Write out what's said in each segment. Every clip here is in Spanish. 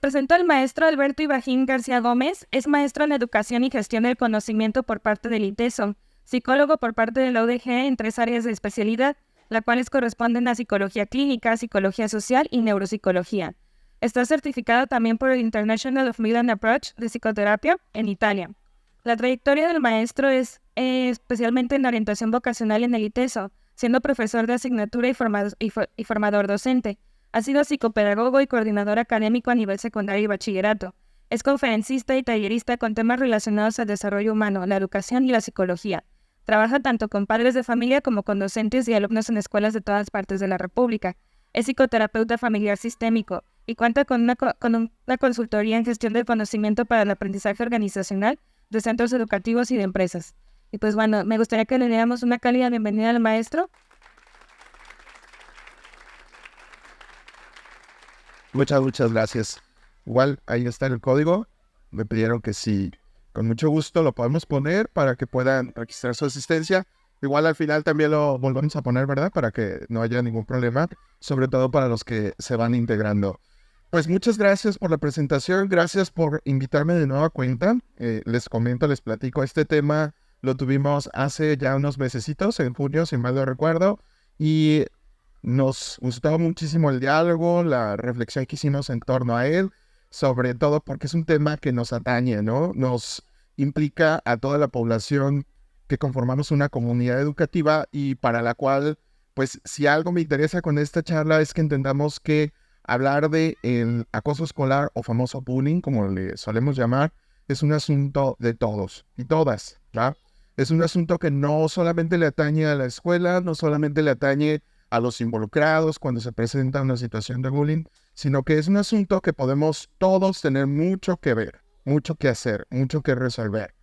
presento al maestro Alberto Ibrahim García Gómez. Es maestro en Educación y Gestión del Conocimiento por parte del ITESO, psicólogo por parte de la UDG en 3 áreas de especialidad, las cuales corresponden a Psicología Clínica, Psicología Social y Neuropsicología. Está certificado también por el International of Milan Approach de Psicoterapia en Italia. La trayectoria del maestro es especialmente en orientación vocacional en el ITESO, siendo profesor de asignatura y formador docente. Ha sido psicopedagogo y coordinador académico a nivel secundario y bachillerato. Es conferencista y tallerista con temas relacionados al desarrollo humano, la educación y la psicología. Trabaja tanto con padres de familia como con docentes y alumnos en escuelas de todas partes de la República. Es psicoterapeuta familiar sistémico y cuenta con una consultoría en gestión del conocimiento para el aprendizaje organizacional de centros educativos y de empresas. Y pues bueno, me gustaría que le diéramos una cálida bienvenida al maestro. Muchas gracias. Igual, ahí está el código. Me pidieron que sí, con mucho gusto lo podemos poner para que puedan registrar su asistencia. Igual al final también lo volvemos a poner, ¿verdad? Para que no haya ningún problema, sobre todo para los que se van integrando. Pues muchas gracias por la presentación, gracias por invitarme de nueva cuenta. Les comento, les platico, este tema lo tuvimos hace ya unos mesecitos, en junio, si mal no recuerdo, y nos gustó muchísimo el diálogo, la reflexión que hicimos en torno a él, sobre todo porque es un tema que nos atañe, ¿no? Nos implica a toda la población que conformamos una comunidad educativa y para la cual, pues, si algo me interesa con esta charla es que entendamos que hablar de el acoso escolar o famoso bullying, como le solemos llamar, es un asunto de todos y todas, ¿verdad? Es un asunto que no solamente le atañe a la escuela, no solamente le atañe a los involucrados cuando se presenta una situación de bullying, sino que es un asunto que podemos todos tener mucho que ver, mucho que hacer, mucho que resolver.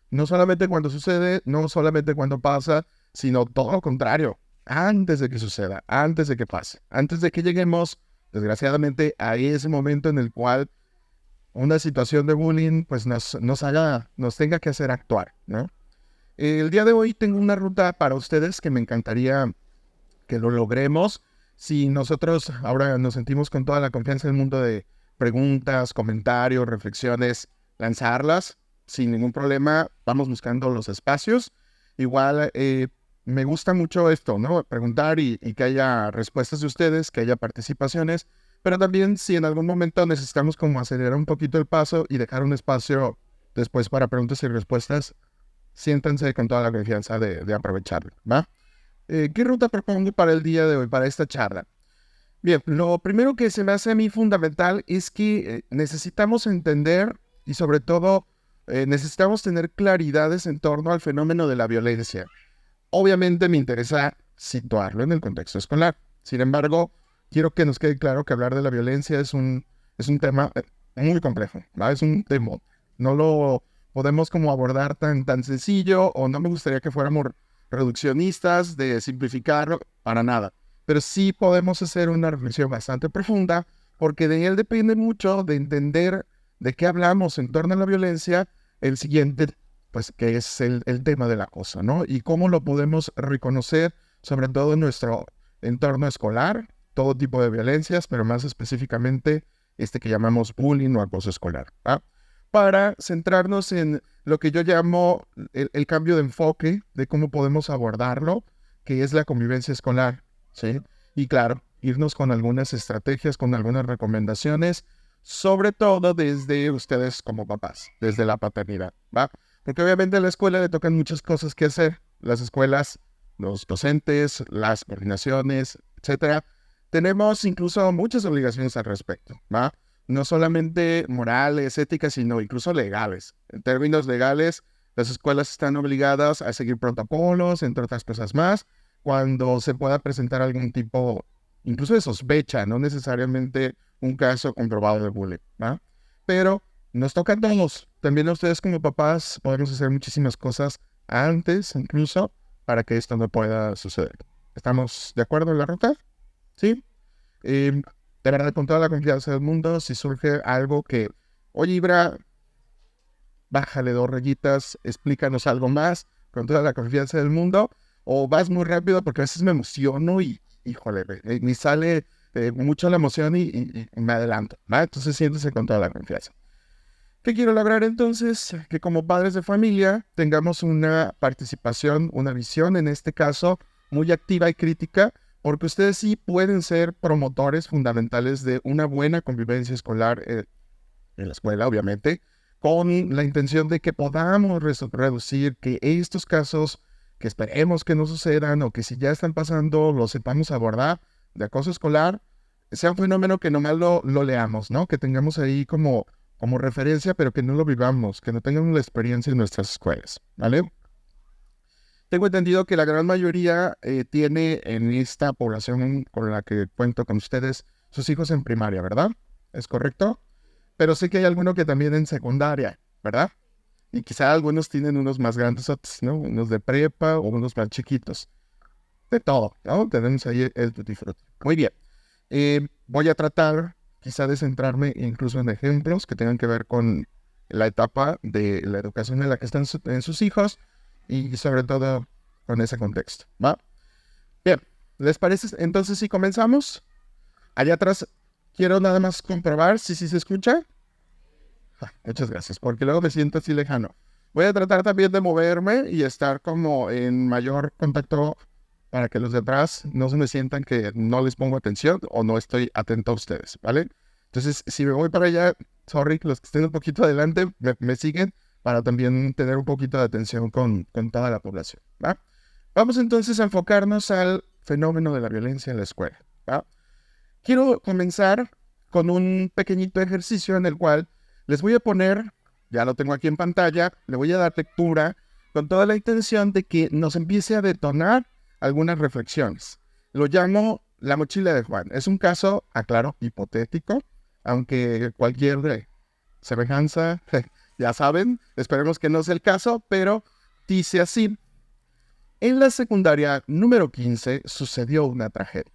No solamente cuando sucede, no solamente cuando pasa, sino todo lo contrario, antes de que suceda, antes de que pase, antes de que lleguemos, desgraciadamente, a ese momento en el cual una situación de bullying pues nos tenga que hacer actuar, ¿no? El día de hoy tengo una ruta para ustedes que me encantaría que lo logremos. Si nosotros ahora nos sentimos con toda la confianza del mundo de preguntas, comentarios, reflexiones, lanzarlas sin ningún problema, vamos buscando los espacios. Igual me gusta mucho esto, ¿no? Preguntar y que haya respuestas de ustedes, que haya participaciones, pero también si en algún momento necesitamos como acelerar un poquito el paso y dejar un espacio después para preguntas y respuestas, siéntanse con toda la confianza de aprovecharlo, ¿va? ¿Qué ruta propongo para el día de hoy, para esta charla? Bien, lo primero que se me hace a mí fundamental es que necesitamos entender y sobre todo necesitamos tener claridades en torno al fenómeno de la violencia. Obviamente me interesa situarlo en el contexto escolar. Sin embargo, quiero que nos quede claro que hablar de la violencia es un tema muy complejo, ¿va? Es un tema. No lo podemos como abordar tan sencillo, o no me gustaría que fuéramos reduccionistas de simplificarlo para nada. Pero sí podemos hacer una reflexión bastante profunda, porque de él depende mucho de entender de qué hablamos en torno a la violencia, el siguiente, pues, que es el tema del acoso, ¿no? Y cómo lo podemos reconocer, sobre todo en nuestro entorno escolar, todo tipo de violencias, pero más específicamente este que llamamos bullying o acoso escolar, ¿va? Para centrarnos en lo que yo llamo el cambio de enfoque de cómo podemos abordarlo, que es la convivencia escolar, ¿sí? Y claro, irnos con algunas estrategias, con algunas recomendaciones, sobre todo desde ustedes como papás, desde la paternidad, ¿va? Porque obviamente a la escuela le tocan muchas cosas que hacer. Las escuelas, los docentes, las coordinaciones, etcétera. Tenemos incluso muchas obligaciones al respecto, ¿va? No solamente morales, éticas, sino incluso legales. En términos legales, las escuelas están obligadas a seguir protocolos, entre otras cosas más, cuando se pueda presentar algún tipo, incluso de sospecha, no necesariamente un caso comprobado de bullying, ¿va? Pero nos toca a todos. También a ustedes como papás podemos hacer muchísimas cosas antes, incluso, para que esto no pueda suceder. ¿Estamos de acuerdo en la ruta? ¿Sí? De verdad, con toda la confianza del mundo, si surge algo que, oye, Ibra, bájale 2 rayitas, explícanos algo más, con toda la confianza del mundo, o vas muy rápido porque a veces me emociono y, híjole, me sale mucho la emoción y me adelanto, ¿va? Entonces siéntese con toda la confianza. ¿Qué quiero lograr entonces? Que como padres de familia tengamos una participación, una visión, en este caso, muy activa y crítica, porque ustedes sí pueden ser promotores fundamentales de una buena convivencia escolar en la escuela, obviamente, con la intención de que podamos reducir que estos casos que esperemos que no sucedan o que si ya están pasando los sepamos abordar de acoso escolar, sea un fenómeno que nomás lo leamos, ¿no? Que tengamos ahí como referencia, pero que no lo vivamos, que no tengamos la experiencia en nuestras escuelas, ¿vale? Tengo entendido que la gran mayoría tiene en esta población con la que cuento con ustedes sus hijos en primaria, ¿verdad? ¿Es correcto? Pero sé que hay alguno que también en secundaria, ¿verdad? Y quizá algunos tienen unos más grandes, ¿no? Unos de prepa o unos más chiquitos. De todo, ¿no? Tenemos ahí el tutti frutti. Muy bien. Voy a tratar quizá de centrarme incluso en ejemplos que tengan que ver con la etapa de la educación en la que están en sus hijos y sobre todo con ese contexto, ¿va? Bien, ¿les parece? Entonces, si comenzamos, allá atrás quiero nada más comprobar si se escucha. Muchas gracias, porque luego me siento así lejano. Voy a tratar también de moverme y estar como en mayor contacto para que los de atrás no se me sientan que no les pongo atención o no estoy atento a ustedes, ¿vale? Entonces, si me voy para allá, sorry, los que estén un poquito adelante me siguen para también tener un poquito de atención con toda la población, ¿va? Vamos entonces a enfocarnos al fenómeno de la violencia en la escuela, ¿va? Quiero comenzar con un pequeñito ejercicio en el cual les voy a poner, ya lo tengo aquí en pantalla, le voy a dar lectura con toda la intención de que nos empiece a detonar algunas reflexiones. Lo llamo la mochila de Juan. Es un caso, aclaro, hipotético, aunque cualquier semejanza, ya saben, esperemos que no sea el caso, pero dice así. En la secundaria número 15 sucedió una tragedia.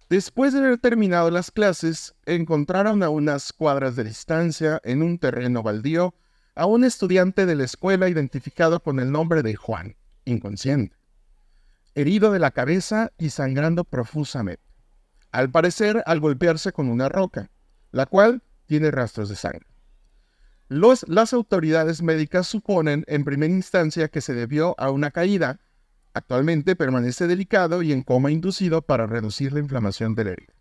Después de haber terminado las clases, encontraron a unas cuadras de distancia, en un terreno baldío, a un estudiante de la escuela identificado con el nombre de Juan, inconsciente, herido de la cabeza y sangrando profusamente, al parecer al golpearse con una roca, la cual tiene rastros de sangre. Las autoridades médicas suponen en primera instancia que se debió a una caída. Actualmente permanece delicado y en coma inducido para reducir la inflamación del herida.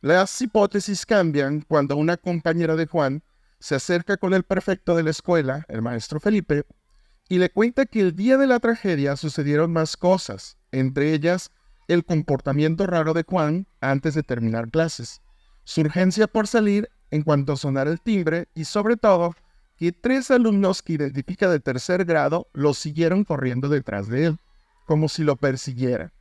Las hipótesis cambian cuando una compañera de Juan se acerca con el prefecto de la escuela, el maestro Felipe, y le cuenta que el día de la tragedia sucedieron más cosas, entre ellas el comportamiento raro de Juan antes de terminar clases, su urgencia por salir en cuanto sonara el timbre y sobre todo que 3 alumnos que identifica de tercer grado lo siguieron corriendo detrás de él, como si lo persiguiera.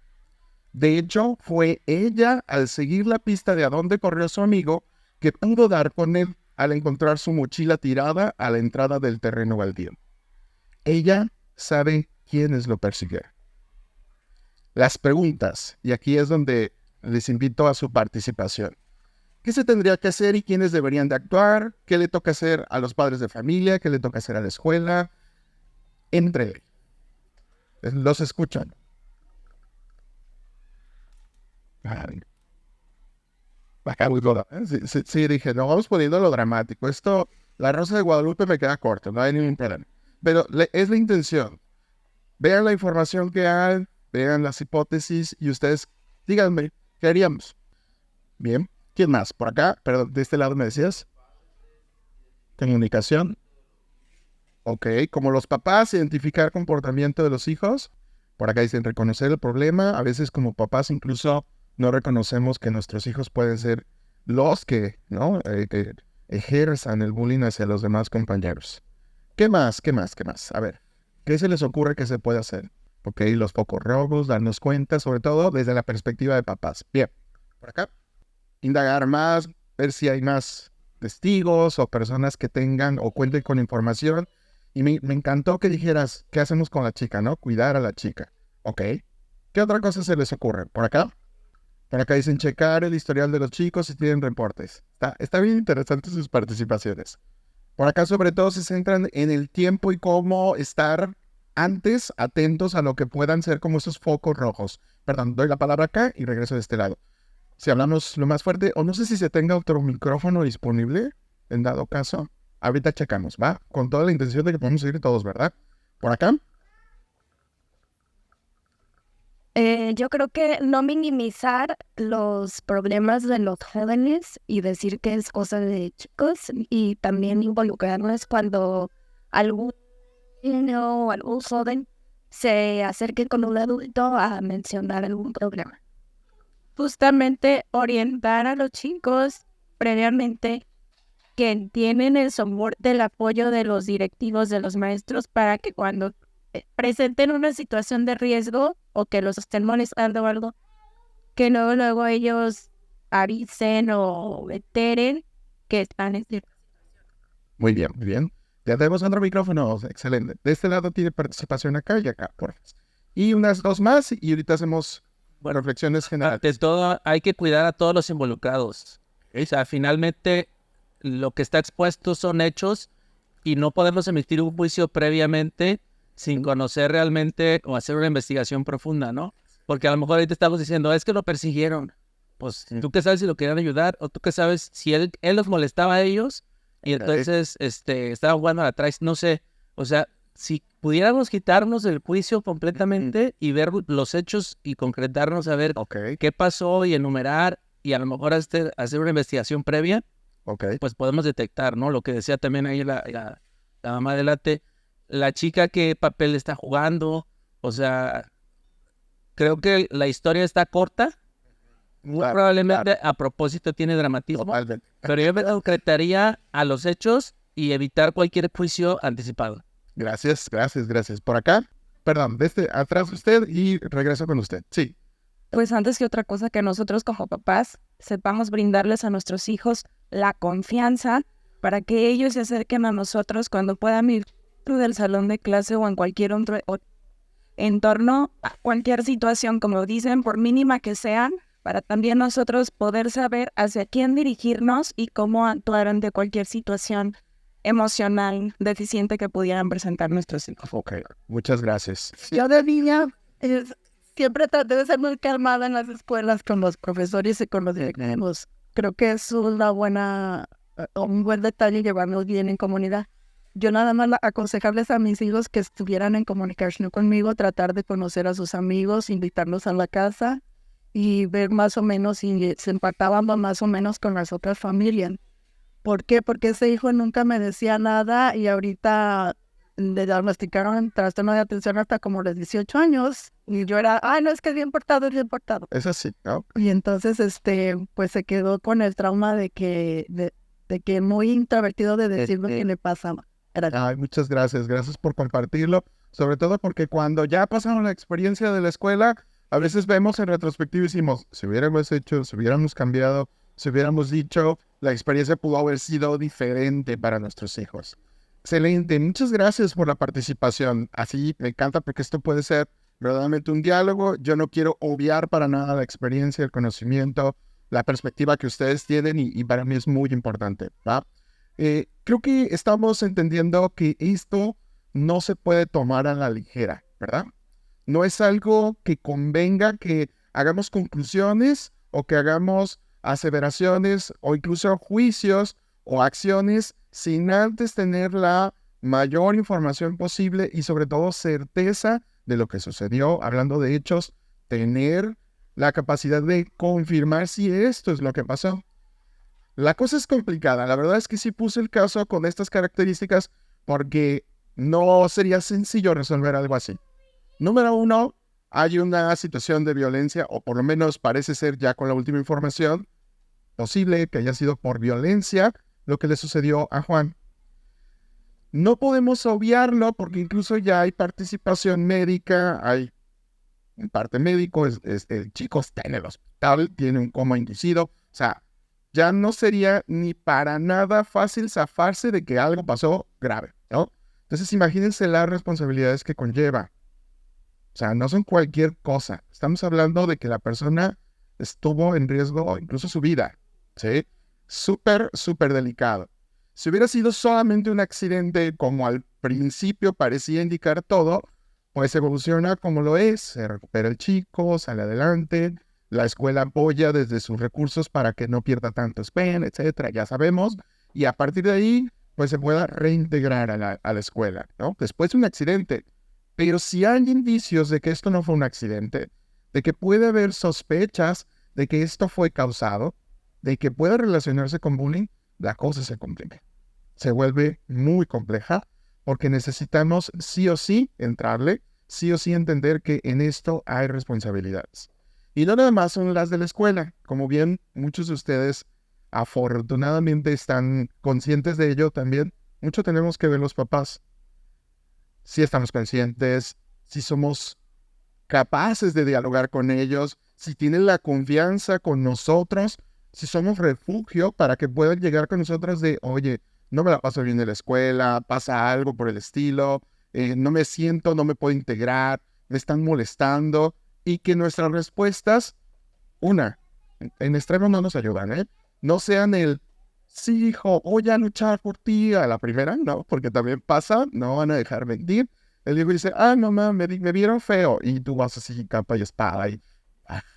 De hecho, fue ella, al seguir la pista de a dónde corrió su amigo, que pudo dar con él al encontrar su mochila tirada a la entrada del terreno baldío. Ella sabe quiénes lo persiguieron. Las preguntas, y aquí es donde les invito a su participación. ¿Qué se tendría que hacer y quiénes deberían de actuar? ¿Qué le toca hacer a los padres de familia? ¿Qué le toca hacer a la escuela? Entre los escuchan. Sí, dije, no, vamos poniendo lo dramático. Esto, la Rosa de Guadalupe me queda corta, no hay ningún problema. Pero es la intención. Vean la información que hay, vean las hipótesis y ustedes díganme, ¿qué haríamos? Bien. ¿Quién más? Por acá, perdón, de este lado me decías. Comunicación. Ok, como los papás, identificar comportamiento de los hijos. Por acá dicen reconocer el problema. A veces como papás incluso no reconocemos que nuestros hijos pueden ser los que, ¿no? Que ejerzan el bullying hacia los demás compañeros. ¿Qué más? ¿Qué más? ¿Qué más? A ver, ¿qué se les ocurre que se puede hacer? Ok, los focos rojos, darnos cuenta, sobre todo desde la perspectiva de papás. Bien, por acá. Indagar más, ver si hay más testigos o personas que tengan o cuenten con información. Y me encantó que dijeras, ¿qué hacemos con la chica, no? Cuidar a la chica. Ok. ¿Qué otra cosa se les ocurre? ¿Por acá? Por acá dicen checar el historial de los chicos si tienen reportes. Está bien interesante sus participaciones. Por acá sobre todo se centran en el tiempo y cómo estar antes atentos a lo que puedan ser como esos focos rojos. Perdón, doy la palabra acá y regreso de este lado. Si hablamos lo más fuerte, o no sé si se tenga otro micrófono disponible, en dado caso. Ahorita checamos, ¿va? Con toda la intención de que podamos seguir todos, ¿verdad? ¿Por acá? Yo creo que no minimizar los problemas de los jóvenes y decir que es cosa de chicos y también involucrarnos cuando algún niño o algún joven se acerque con un adulto a mencionar algún problema. Justamente orientar a los chicos previamente que tienen el soporte, el apoyo de los directivos, de los maestros, para que cuando presenten una situación de riesgo o que los estén molestando o algo, que luego ellos avisen o enteren que están en cierto. Muy bien, muy bien. Ya tenemos otro micrófono, excelente. De este lado tiene participación acá y acá, por favor. Y unas dos más y ahorita hacemos reflexiones generales. Ante todo, hay que cuidar a todos los involucrados. O sea, finalmente, lo que está expuesto son hechos y no podemos emitir un juicio previamente sin conocer realmente o hacer una investigación profunda, ¿no? Porque a lo mejor ahorita estamos diciendo, es que lo persiguieron. Pues, ¿tú qué sabes si lo querían ayudar? ¿O tú qué sabes si él los molestaba a ellos? Y entonces, estaban jugando atrás, no sé. O sea, si pudiéramos quitarnos del juicio completamente y ver los hechos y concretarnos a ver qué pasó y enumerar y a lo mejor hacer una investigación previa, pues podemos detectar, ¿no? Lo que decía también ahí la mamá de Late, la chica qué papel está jugando, o sea, creo que la historia está corta, muy probablemente a propósito tiene dramatismo, Totalmente. pero yo me concretaría a los hechos y evitar cualquier juicio anticipado. Gracias. Por acá, perdón, atrás usted y regreso con usted. Sí. Pues antes que otra cosa, que nosotros como papás sepamos brindarles a nuestros hijos la confianza para que ellos se acerquen a nosotros cuando puedan ir del salón de clase o en cualquier otro entorno, a cualquier situación, como dicen, por mínima que sean, para también nosotros poder saber hacia quién dirigirnos y cómo actuar ante cualquier situación emocional deficiente que pudieran presentar nuestros hijos. Muchas gracias. Yo de niña siempre traté de ser muy calmada en las escuelas con los profesores y con los directivos. Creo que es un buen detalle llevarnos bien en comunidad. Yo nada más aconsejarles a mis hijos que estuvieran en comunicación conmigo, tratar de conocer a sus amigos, invitarlos a la casa y ver más o menos si se empataban más o menos con las otras familias. ¿Por qué? Porque ese hijo nunca me decía nada y ahorita le diagnosticaron trastorno de atención hasta como los 18 años y yo era, no, es que es bien portado. Es así, ¿no? Y entonces, pues se quedó con el trauma de que muy introvertido de decir lo que le pasaba. Ay, muchas gracias por compartirlo, sobre todo porque cuando ya pasaron la experiencia de la escuela, a veces vemos en retrospectiva y decimos, si hubiéramos hecho, si hubiéramos cambiado, si hubiéramos dicho, la experiencia pudo haber sido diferente para nuestros hijos. Excelente, muchas gracias por la participación. Así me encanta porque esto puede ser verdaderamente un diálogo. Yo no quiero obviar para nada la experiencia, el conocimiento, la perspectiva que ustedes tienen y para mí es muy importante, ¿va? Creo que estamos entendiendo que esto no se puede tomar a la ligera, ¿verdad? No es algo que convenga que hagamos conclusiones o que hagamos aseveraciones o incluso juicios o acciones sin antes tener la mayor información posible y sobre todo certeza de lo que sucedió, hablando de hechos, tener la capacidad de confirmar si esto es lo que pasó. La cosa es complicada, la verdad es que sí puse el caso con estas características porque no sería sencillo resolver algo así. Número uno, hay una situación de violencia, o por lo menos parece ser ya con la última información, posible que haya sido por violencia lo que le sucedió a Juan. No podemos obviarlo porque incluso ya hay participación médica, hay un parte médico, el chico está en el hospital, tiene un coma inducido, o sea, ya no sería ni para nada fácil zafarse de que algo pasó grave, ¿no? Entonces imagínense las responsabilidades que conlleva. O sea, no son cualquier cosa. Estamos hablando de que la persona estuvo en riesgo, incluso su vida, ¿sí? Súper delicado. Si hubiera sido solamente un accidente, como al principio parecía indicar todo, pues evoluciona como lo es, se recupera el chico, sale adelante, la escuela apoya desde sus recursos para que no pierda tanto SPEN, etcétera, ya sabemos, y a partir de ahí, pues se pueda reintegrar a la escuela, ¿no? Después de un accidente. Pero si hay indicios de que esto no fue un accidente, de que puede haber sospechas de que esto fue causado, de que puede relacionarse con bullying, la cosa se complica. Se vuelve muy compleja porque necesitamos sí o sí entrarle, sí o sí entender que en esto hay responsabilidades. Y no nada más son las de la escuela, como bien muchos de ustedes afortunadamente están conscientes de ello también. Mucho tenemos que ver los papás. Si estamos conscientes, si somos capaces de dialogar con ellos, si tienen la confianza con nosotros, si somos refugio para que puedan llegar con nosotros de, oye, no me la paso bien en la escuela, pasa algo por el estilo, no me siento, no me puedo integrar, me están molestando, y que nuestras respuestas, en extremo no nos ayudan, ¿eh? No sean el, sí, hijo, voy a luchar por ti a la primera, no, porque también pasa, no van a dejar mentir. El hijo dice, mamá, me vieron feo, y tú vas así, capa y espada, y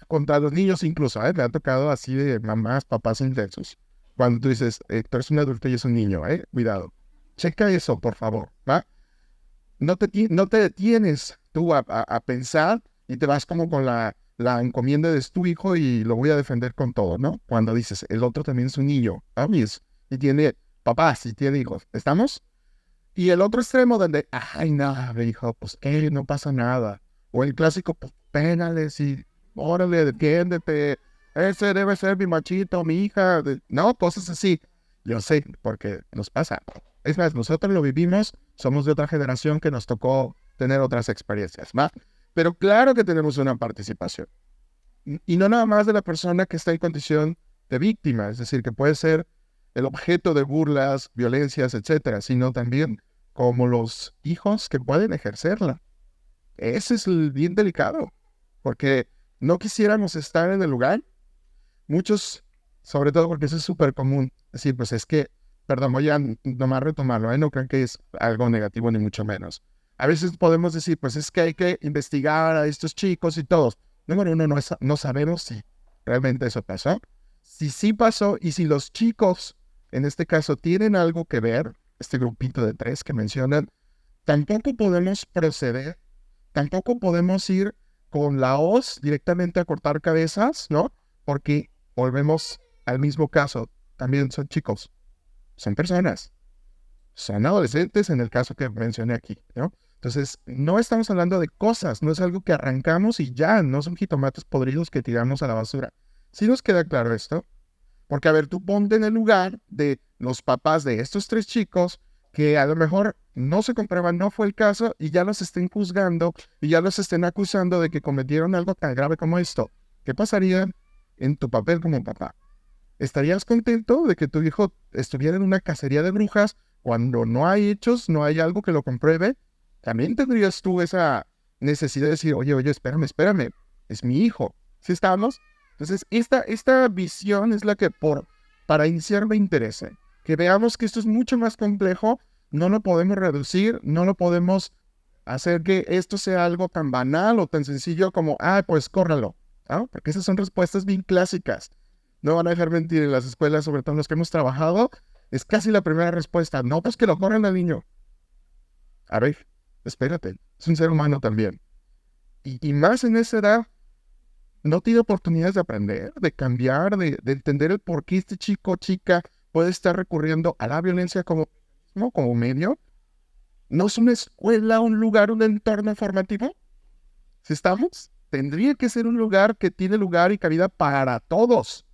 contra los niños incluso, me ha tocado así de mamás, papás intensos. Cuando tú dices, tú eres un adulto y es un niño, cuidado. Checa eso, por favor, ¿va? No te detienes tú a pensar y te vas como con la encomienda de tu hijo y lo voy a defender con todo, ¿no? Cuando dices, el otro también es un niño, ¿sabes? Y tiene papás y tiene hijos, ¿estamos? Y el otro extremo donde, ay, nada, hijo, pues qué, no pasa nada. O el clásico, pues pégales y órale, defiéndete. Ese debe ser mi machito, mi hija. No, cosas así. Yo sé, porque nos pasa. Es más, nosotros lo vivimos, somos de otra generación que nos tocó tener otras experiencias, ¿va? Pero claro que tenemos una participación. Y no nada más de la persona que está en condición de víctima, es decir, que puede ser el objeto de burlas, violencias, etcétera, sino también como los hijos que pueden ejercerla. Ese es el bien delicado, porque no quisiéramos estar en el lugar. Muchos, sobre todo porque eso es súper común, decir, pues es que, perdón, voy a nomás retomarlo, no crean que es algo negativo ni mucho menos. A veces podemos decir, pues es que hay que investigar a estos chicos y todos. Número uno, no sabemos si realmente eso pasó. Si sí pasó y si los chicos, en este caso, tienen algo que ver, este grupito de 3 que mencionan, tampoco podemos proceder, tampoco podemos ir con la hoz directamente a cortar cabezas, ¿no? Porque volvemos al mismo caso, también son chicos, son personas, son adolescentes en el caso que mencioné aquí, ¿no? Entonces, no estamos hablando de cosas, no es algo que arrancamos y ya, no son jitomates podridos que tiramos a la basura. ¿Sí nos queda claro esto? Porque, a ver, tú ponte en el lugar de los papás de estos 3 chicos que a lo mejor no se comprueban, no fue el caso, y ya los estén juzgando y ya los estén acusando de que cometieron algo tan grave como esto. ¿Qué pasaría en tu papel como papá? ¿Estarías contento de que tu hijo estuviera en una cacería de brujas cuando no hay hechos, no hay algo que lo compruebe? También tendrías tú esa necesidad de decir, oye, espérame, es mi hijo. ¿Sí estamos? Entonces, esta visión es la que para iniciar me interesa. Que veamos que esto es mucho más complejo, no lo podemos reducir, no lo podemos hacer que esto sea algo tan banal o tan sencillo como, pues córralo, ¿no? Porque esas son respuestas bien clásicas. No van a dejar mentir en las escuelas, sobre todo en las que hemos trabajado, es casi la primera respuesta, no, pues que lo corran al niño. A ver, espérate, es un ser humano también. Y más en esa edad, no tiene oportunidades de aprender, de cambiar, de entender el por qué este chico o chica puede estar recurriendo a la violencia como medio. ¿No es una escuela, un lugar, un entorno formativo? ¿Sí estamos? Tendría que ser un lugar que tiene lugar y cabida para todos,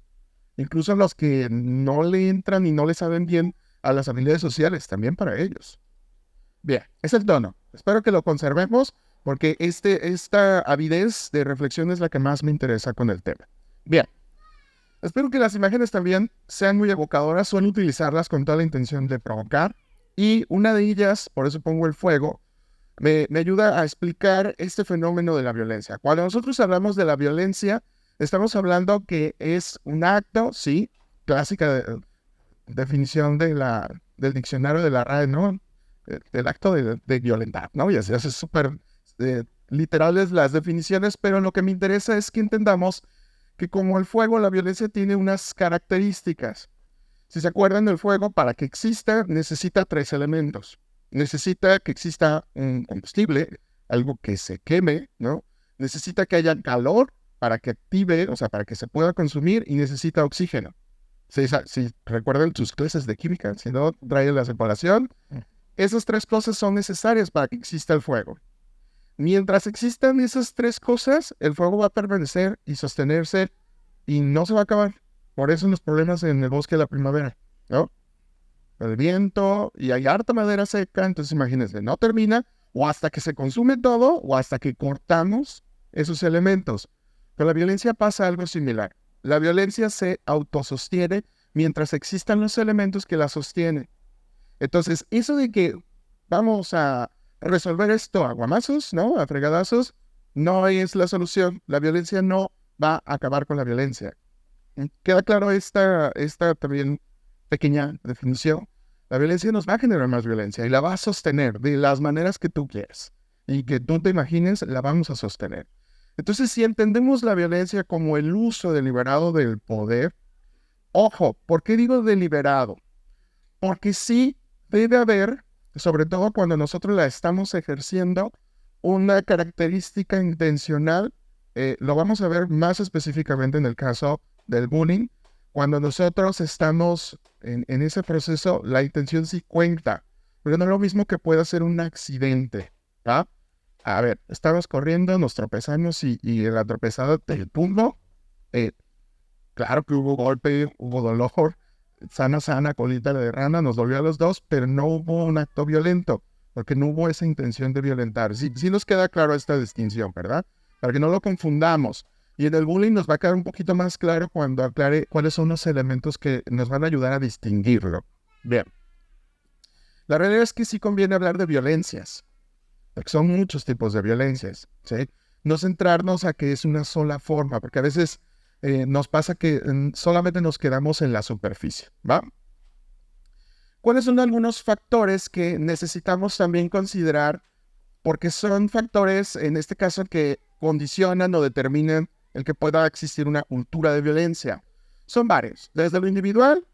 incluso los que no le entran y no le saben bien a las habilidades sociales, también para ellos. Bien, es el tono. Espero que lo conservemos porque esta avidez de reflexión es la que más me interesa con el tema. Bien, espero que las imágenes también sean muy evocadoras, suelo utilizarlas con toda la intención de provocar, y una de ellas, por eso pongo el fuego, me ayuda a explicar este fenómeno de la violencia. Cuando nosotros hablamos de la violencia, estamos hablando que es un acto, sí, clásica definición del diccionario de la RAE, ¿no? El acto de violentar, ¿no? Y así es súper literales las definiciones, pero lo que me interesa es que entendamos que como el fuego, la violencia tiene unas características. Si se acuerdan, el fuego, para que exista, necesita 3 elementos. Necesita que exista un combustible, algo que se queme, ¿no? Necesita que haya calor para que active, o sea, para que se pueda consumir, y necesita oxígeno. Si recuerdan sus clases de química, si no, traen la separación. Esas 3 cosas son necesarias para que exista el fuego. Mientras existan esas 3 cosas, el fuego va a permanecer y sostenerse y no se va a acabar. Por eso los problemas en el bosque de la primavera, ¿no? El viento y hay harta madera seca, entonces imagínense, no termina o hasta que se consume todo o hasta que cortamos esos elementos. Con la violencia pasa algo similar. La violencia se autosostiene mientras existan los elementos que la sostienen. Entonces, eso de que vamos a resolver esto a guamazos, ¿no? A fregadazos, no es la solución. La violencia no va a acabar con la violencia. ¿Queda claro esta también pequeña definición? La violencia nos va a generar más violencia y la va a sostener de las maneras que tú quieras y que tú te imagines, la vamos a sostener. Entonces, si entendemos la violencia como el uso deliberado del poder, ojo, ¿por qué digo deliberado? Porque sí debe haber, sobre todo cuando nosotros la estamos ejerciendo, una característica intencional. Lo vamos a ver más específicamente en el caso del bullying. Cuando nosotros estamos en ese proceso, la intención sí cuenta, pero no es lo mismo que pueda ser un accidente, ¿va? A ver, estamos corriendo, nos tropezamos y en la tropezada del punto, claro que hubo golpe, hubo dolor, sana, colita de rana, nos dolió a los dos, pero no hubo un acto violento, porque no hubo esa intención de violentar. Sí nos queda claro esta distinción, ¿verdad? Para que no lo confundamos. Y en el bullying nos va a quedar un poquito más claro cuando aclare cuáles son los elementos que nos van a ayudar a distinguirlo. Bien. La realidad es que sí conviene hablar de violencias, porque son muchos tipos de violencias, ¿sí? No centrarnos a que es una sola forma, porque a veces nos pasa que solamente nos quedamos en la superficie, ¿va? ¿Cuáles son algunos factores que necesitamos también considerar? Porque son factores, en este caso, que condicionan o determinan el que pueda existir una cultura de violencia. Son varios. Desde lo individual,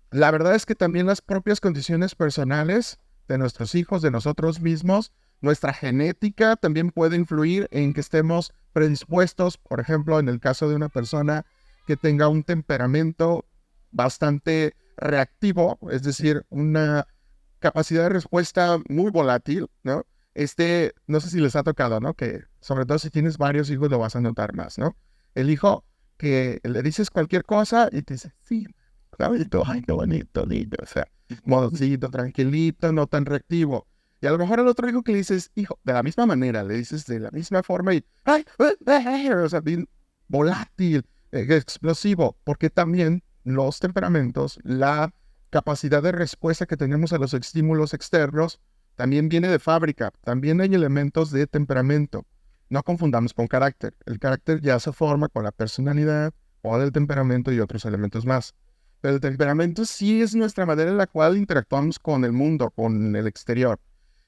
la verdad es que también las propias condiciones personales de nuestros hijos, de nosotros mismos, nuestra genética también puede influir en que estemos predispuestos, por ejemplo, en el caso de una persona que tenga un temperamento bastante reactivo, es decir, una capacidad de respuesta muy volátil, ¿no? No sé si les ha tocado, ¿no? Que sobre todo si tienes varios hijos lo vas a notar más, ¿no? El hijo que le dices cualquier cosa y te dice, sí, bonito, ay, qué bonito, lindo, o sea, modosito, tranquilito, no tan reactivo. Y a lo mejor al otro hijo que le dices, hijo, de la misma manera, le dices de la misma forma y, ay, o sea, bien volátil, explosivo, porque también los temperamentos, la capacidad de respuesta que tenemos a los estímulos externos, también viene de fábrica, también hay elementos de temperamento. No confundamos con carácter. El carácter ya se forma con la personalidad o del temperamento y otros elementos más. Pero el temperamento sí es nuestra manera en la cual interactuamos con el mundo, con el exterior.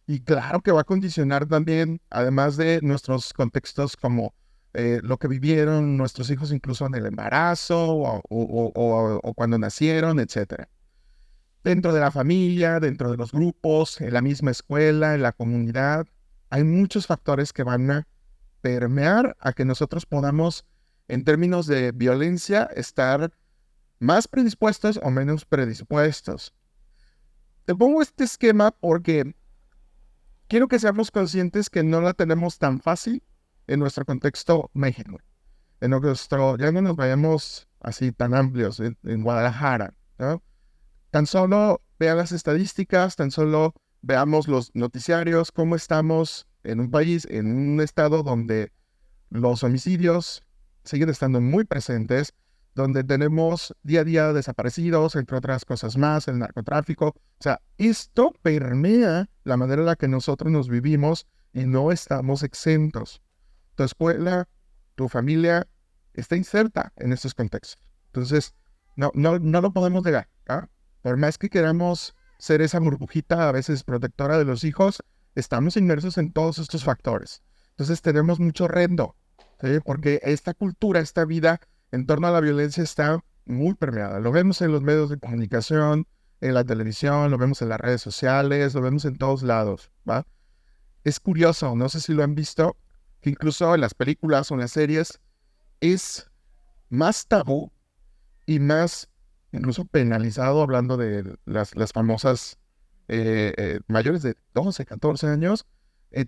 Y claro que va a condicionar también, además de nuestros contextos como lo que vivieron nuestros hijos incluso en el embarazo o cuando nacieron, etc. Dentro de la familia, dentro de los grupos, en la misma escuela, en la comunidad, hay muchos factores que van a permear a que nosotros podamos, en términos de violencia, estar más predispuestos o menos predispuestos. Te pongo este esquema porque quiero que seamos conscientes que no la tenemos tan fácil en nuestro contexto México. Ya no nos vayamos así tan amplios en Guadalajara, ¿no? Tan solo vean las estadísticas, tan solo veamos los noticiarios, cómo estamos en un país, en un estado donde los homicidios siguen estando muy presentes, donde tenemos día a día desaparecidos, entre otras cosas más, el narcotráfico. O sea, esto permea la manera en la que nosotros nos vivimos y no estamos exentos. Tu escuela, tu familia está inserta en estos contextos. Entonces, no lo podemos negar, ¿ah? Por más que queramos ser esa burbujita a veces protectora de los hijos, estamos inmersos en todos estos factores. Entonces tenemos mucho reto, ¿sí? Porque esta cultura, esta vida en torno a la violencia está muy permeada. Lo vemos en los medios de comunicación, en la televisión, lo vemos en las redes sociales, lo vemos en todos lados, ¿va? Es curioso, no sé si lo han visto, que incluso en las películas o en las series es más tabú y más incluso penalizado, hablando de las famosas mayores de 12, 14 años,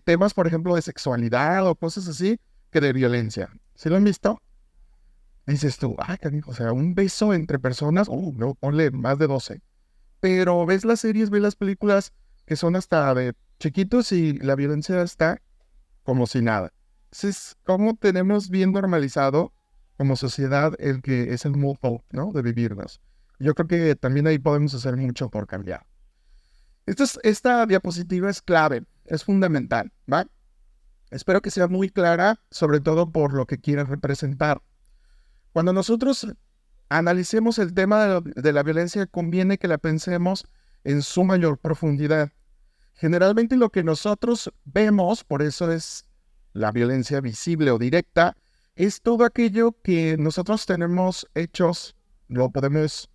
temas, por ejemplo, de sexualidad o cosas así, que de violencia. ¿Sí lo han visto? Dices tú, canijo, o sea, un beso entre personas, no, ponle más de 12. Pero ves las series, ves las películas que son hasta de chiquitos y la violencia está como si nada. Entonces, ¿cómo tenemos bien normalizado como sociedad el que es el modo, ¿no?, de vivirnos? Yo creo que también ahí podemos hacer mucho por cambiar. Esta diapositiva es clave, es fundamental, ¿va? Espero que sea muy clara, sobre todo por lo que quiere representar. Cuando nosotros analicemos el tema de la violencia, conviene que la pensemos en su mayor profundidad. Generalmente lo que nosotros vemos, por eso es la violencia visible o directa, es todo aquello que nosotros tenemos hechos, lo podemos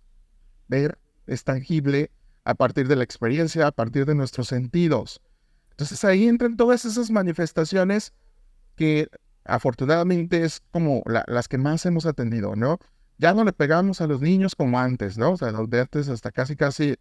ver, es tangible a partir de la experiencia, a partir de nuestros sentidos. Entonces ahí entran todas esas manifestaciones que afortunadamente es como las que más hemos atendido, ¿no? Ya no le pegamos a los niños como antes, ¿no? O sea, los de antes hasta casi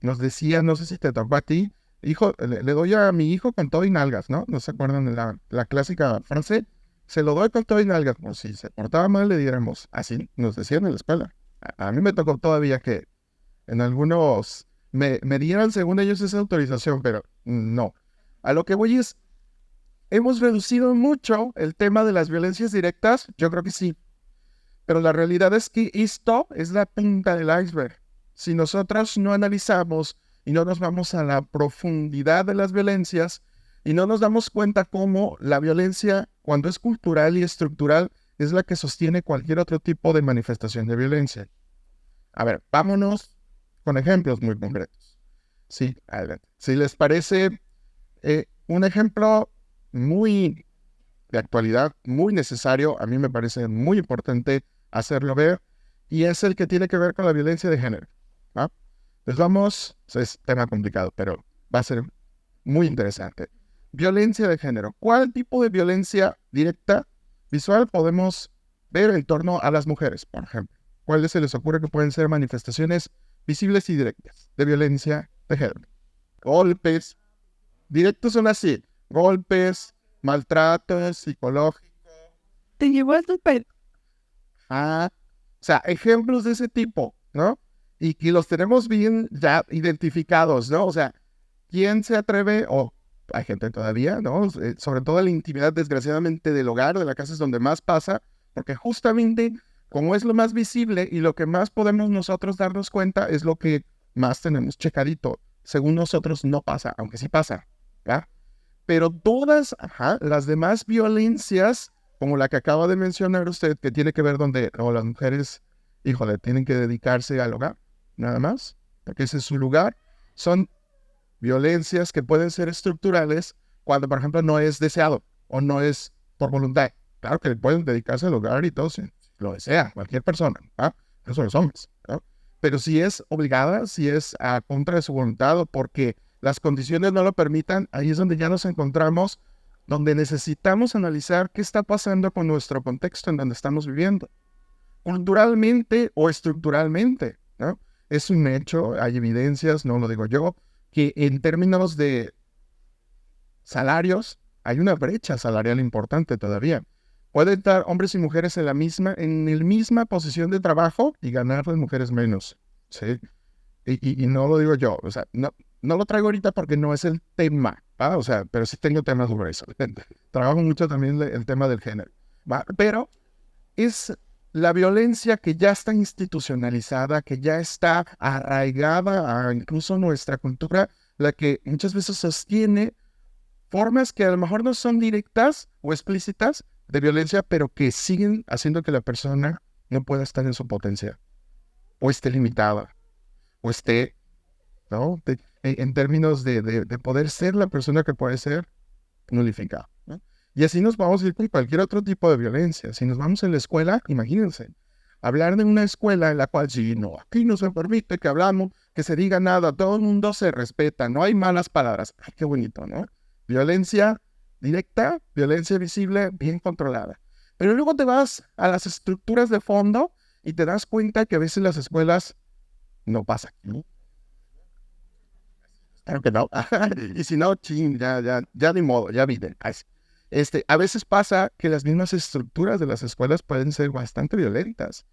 nos decían, no sé si te tocó a ti, hijo, le doy a mi hijo con todo y nalgas, ¿no? ¿No se acuerdan de la clásica frase? Se lo doy con todo y nalgas. Pues si se portaba mal, le diéramos. Así nos decían en la escuela. A mí me tocó todavía que en algunos me dieran según ellos esa autorización, pero no. A lo que voy es, ¿hemos reducido mucho el tema de las violencias directas? Yo creo que sí. Pero la realidad es que esto es la punta del iceberg. Si nosotros no analizamos y no nos vamos a la profundidad de las violencias y no nos damos cuenta cómo la violencia, cuando es cultural y estructural, es la que sostiene cualquier otro tipo de manifestación de violencia. A ver, vámonos con ejemplos muy concretos. Sí, adelante. Si les parece, un ejemplo muy de actualidad, muy necesario, a mí me parece muy importante hacerlo ver, y es el que tiene que ver con la violencia de género, ¿va? Pues vamos, es tema complicado, pero va a ser muy interesante. Violencia de género. ¿Cuál tipo de violencia directa, visual, podemos ver en torno a las mujeres, por ejemplo? ¿Cuáles se les ocurre que pueden ser manifestaciones visibles y directas de violencia de género? Golpes. Directos son así. Golpes, maltratos psicológicos. Te llevó a tu pelo. O sea, ejemplos de ese tipo, ¿no? Y que los tenemos bien ya identificados, ¿no? O sea, ¿quién se atreve? O hay gente todavía, ¿no? Sobre todo en la intimidad, desgraciadamente, del hogar, de la casa es donde más pasa, porque justamente como es lo más visible y lo que más podemos nosotros darnos cuenta es lo que más tenemos checadito. Según nosotros no pasa, aunque sí pasa, ¿verdad? Pero todas las demás violencias, como la que acaba de mencionar usted, que tiene que ver donde las mujeres, híjole, tienen que dedicarse al hogar, nada más, porque ese es su lugar, son violencias que pueden ser estructurales cuando, por ejemplo, no es deseado o no es por voluntad. Claro que pueden dedicarse al hogar y todo, si lo desea, cualquier persona, eso los hombres, ¿no? Pero si es obligada, si es a contra de su voluntad o porque las condiciones no lo permitan, ahí es donde ya nos encontramos, donde necesitamos analizar qué está pasando con nuestro contexto en donde estamos viviendo, culturalmente o estructuralmente, ¿no? Es un hecho, hay evidencias, no lo digo yo, que en términos de salarios, hay una brecha salarial importante todavía. Pueden estar hombres y mujeres en la misma posición de trabajo y ganar las mujeres menos, ¿sí? Y no lo digo yo, o sea, no lo traigo ahorita porque no es el tema, ¿va? O sea, pero sí tengo temas sobre eso. Trabajo mucho también el tema del género, ¿va? Pero es la violencia que ya está institucionalizada, que ya está arraigada a incluso nuestra cultura, la que muchas veces sostiene formas que a lo mejor no son directas o explícitas de violencia, pero que siguen haciendo que la persona no pueda estar en su potencial, o esté limitada, o esté, ¿no? En términos de poder ser la persona que puede ser, nulificada, ¿no? Y así nos vamos a ir con cualquier otro tipo de violencia. Si nos vamos en la escuela, imagínense, hablar de una escuela en la cual sí, no, aquí no se permite que hablamos, que se diga nada, todo el mundo se respeta, no hay malas palabras. Ay, qué bonito, ¿no? Violencia directa, violencia visible, bien controlada. Pero luego te vas a las estructuras de fondo y te das cuenta que a veces las escuelas no pasa aquí, ¿no? Claro que no. Y si no, ching, ya ni modo, ya viven. A veces pasa que las mismas estructuras de las escuelas pueden ser bastante violentas.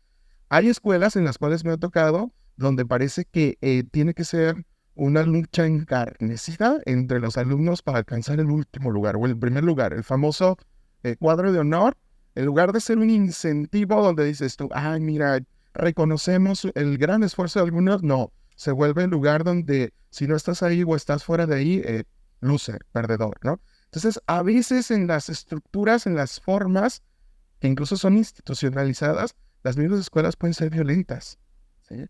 Hay escuelas en las cuales me ha tocado donde parece que tiene que ser una lucha encarnecida entre los alumnos para alcanzar el último lugar o el primer lugar, el famoso cuadro de honor, en lugar de ser un incentivo donde dices tú, ay, mira, reconocemos el gran esfuerzo de algunos, no, se vuelve el lugar donde si no estás ahí o estás fuera de ahí, luce, perdedor, ¿no? Entonces, a veces en las estructuras, en las formas, que incluso son institucionalizadas, las mismas escuelas pueden ser violentas, ¿sí?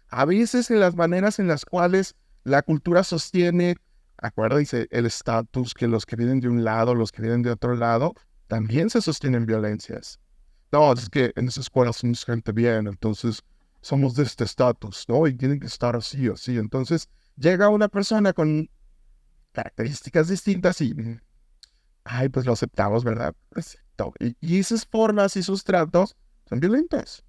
A veces en las maneras en las cuales la cultura sostiene, acuérdense, el estatus, que los que vienen de un lado, los que vienen de otro lado, también se sostienen violencias. No, es que en esa escuela somos gente bien, entonces somos de este estatus, ¿no? Y tienen que estar así o así. Entonces llega una persona con características distintas y, ay, pues lo aceptamos, ¿verdad? Perfecto. Y esas formas y sus tratos son violentos,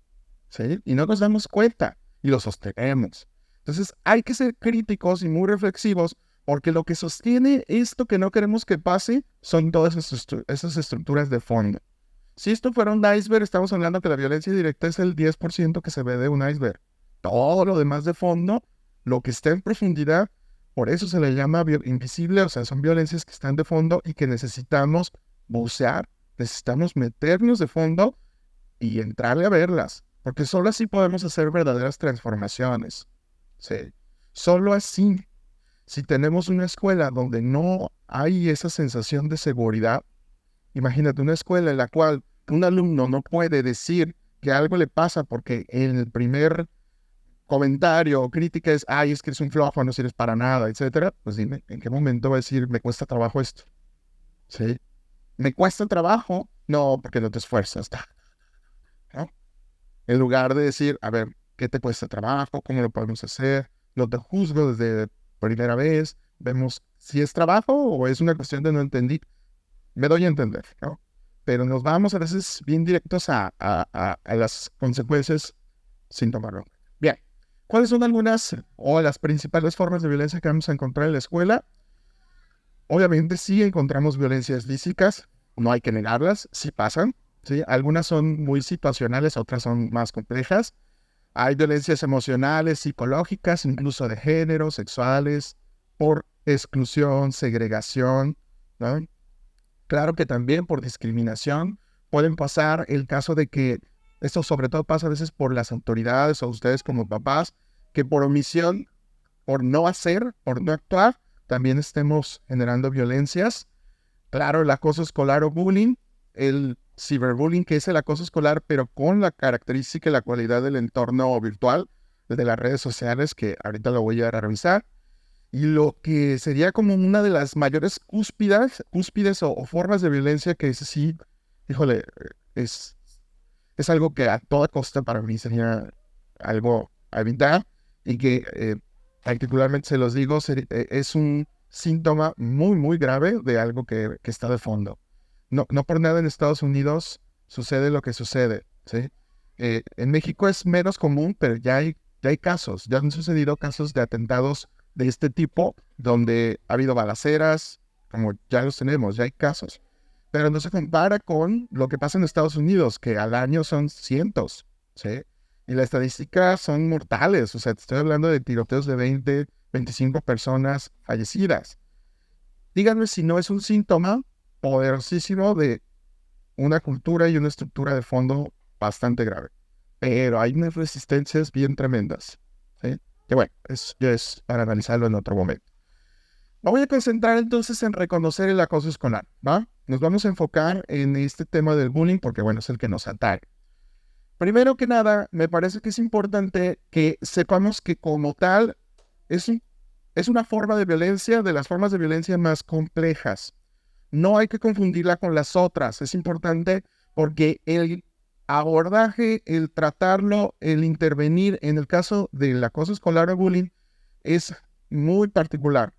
¿sí? Y no nos damos cuenta y lo sostenemos. Entonces hay que ser críticos y muy reflexivos porque lo que sostiene esto que no queremos que pase son todas esas estructuras de fondo. Si esto fuera un iceberg, estamos hablando que la violencia directa es el 10% que se ve de un iceberg. Todo lo demás de fondo, lo que está en profundidad, por eso se le llama invisible, o sea, son violencias que están de fondo y que necesitamos bucear, necesitamos meternos de fondo y entrarle a verlas, porque solo así podemos hacer verdaderas transformaciones. Sí. Solo así, si tenemos una escuela donde no hay esa sensación de seguridad, imagínate una escuela en la cual un alumno no puede decir que algo le pasa porque en el primer comentario o crítica es, ay, es que eres un flojo, no sirves para nada, etcétera. Pues dime, ¿en qué momento va a decir, me cuesta trabajo esto? ¿Sí? ¿Me cuesta trabajo? No, porque no te esfuerzas. ¿No? En lugar de decir, a ver, ¿qué te cuesta trabajo? ¿Cómo lo podemos hacer? No te juzgo desde primera vez. Vemos si es trabajo o es una cuestión de no entendí. Me doy a entender, ¿no? Pero nos vamos a veces bien directos a las consecuencias sin tomarlo. Bien, ¿cuáles son algunas o las principales formas de violencia que vamos a encontrar en la escuela? Obviamente sí encontramos violencias físicas, no hay que negarlas, sí pasan, ¿sí? Algunas son muy situacionales, otras son más complejas. Hay violencias emocionales, psicológicas, incluso de género, sexuales, por exclusión, segregación, ¿no? Claro que también por discriminación pueden pasar el caso de que, esto sobre todo pasa a veces por las autoridades o ustedes como papás, que por omisión, por no hacer, por no actuar, también estemos generando violencias. Claro, el acoso escolar o bullying, el ciberbullying, que es el acoso escolar, pero con la característica y la cualidad del entorno virtual, de las redes sociales, que ahorita lo voy a revisar. Y lo que sería como una de las mayores cúspides o formas de violencia que es sí, híjole, es algo que a toda costa para mí sería algo a evitar y que particularmente se los digo, es un síntoma muy, muy grave de algo que está de fondo. No por nada en Estados Unidos sucede lo que sucede, ¿sí? En México es menos común, pero ya hay casos, ya han sucedido casos de atentados de este tipo, donde ha habido balaceras, como ya los tenemos, ya hay casos. Pero no se compara con lo que pasa en Estados Unidos, que al año son cientos, ¿sí? Y las estadísticas son mortales, o sea, te estoy hablando de tiroteos de 20, 25 personas fallecidas. Díganme si no es un síntoma poderosísimo de una cultura y una estructura de fondo bastante grave. Pero hay unas resistencias bien tremendas, ¿sí? Que bueno, ya es para analizarlo en otro momento. Me voy a concentrar entonces en reconocer el acoso escolar, ¿va? Nos vamos a enfocar en este tema del bullying porque, bueno, es el que nos ataca. Primero que nada, me parece que es importante que sepamos que como tal es una forma de violencia, de las formas de violencia más complejas. no hay que confundirla con las otras. Es importante porque el abordaje, el tratarlo, el intervenir en el caso del acoso escolar o bullying es muy particular.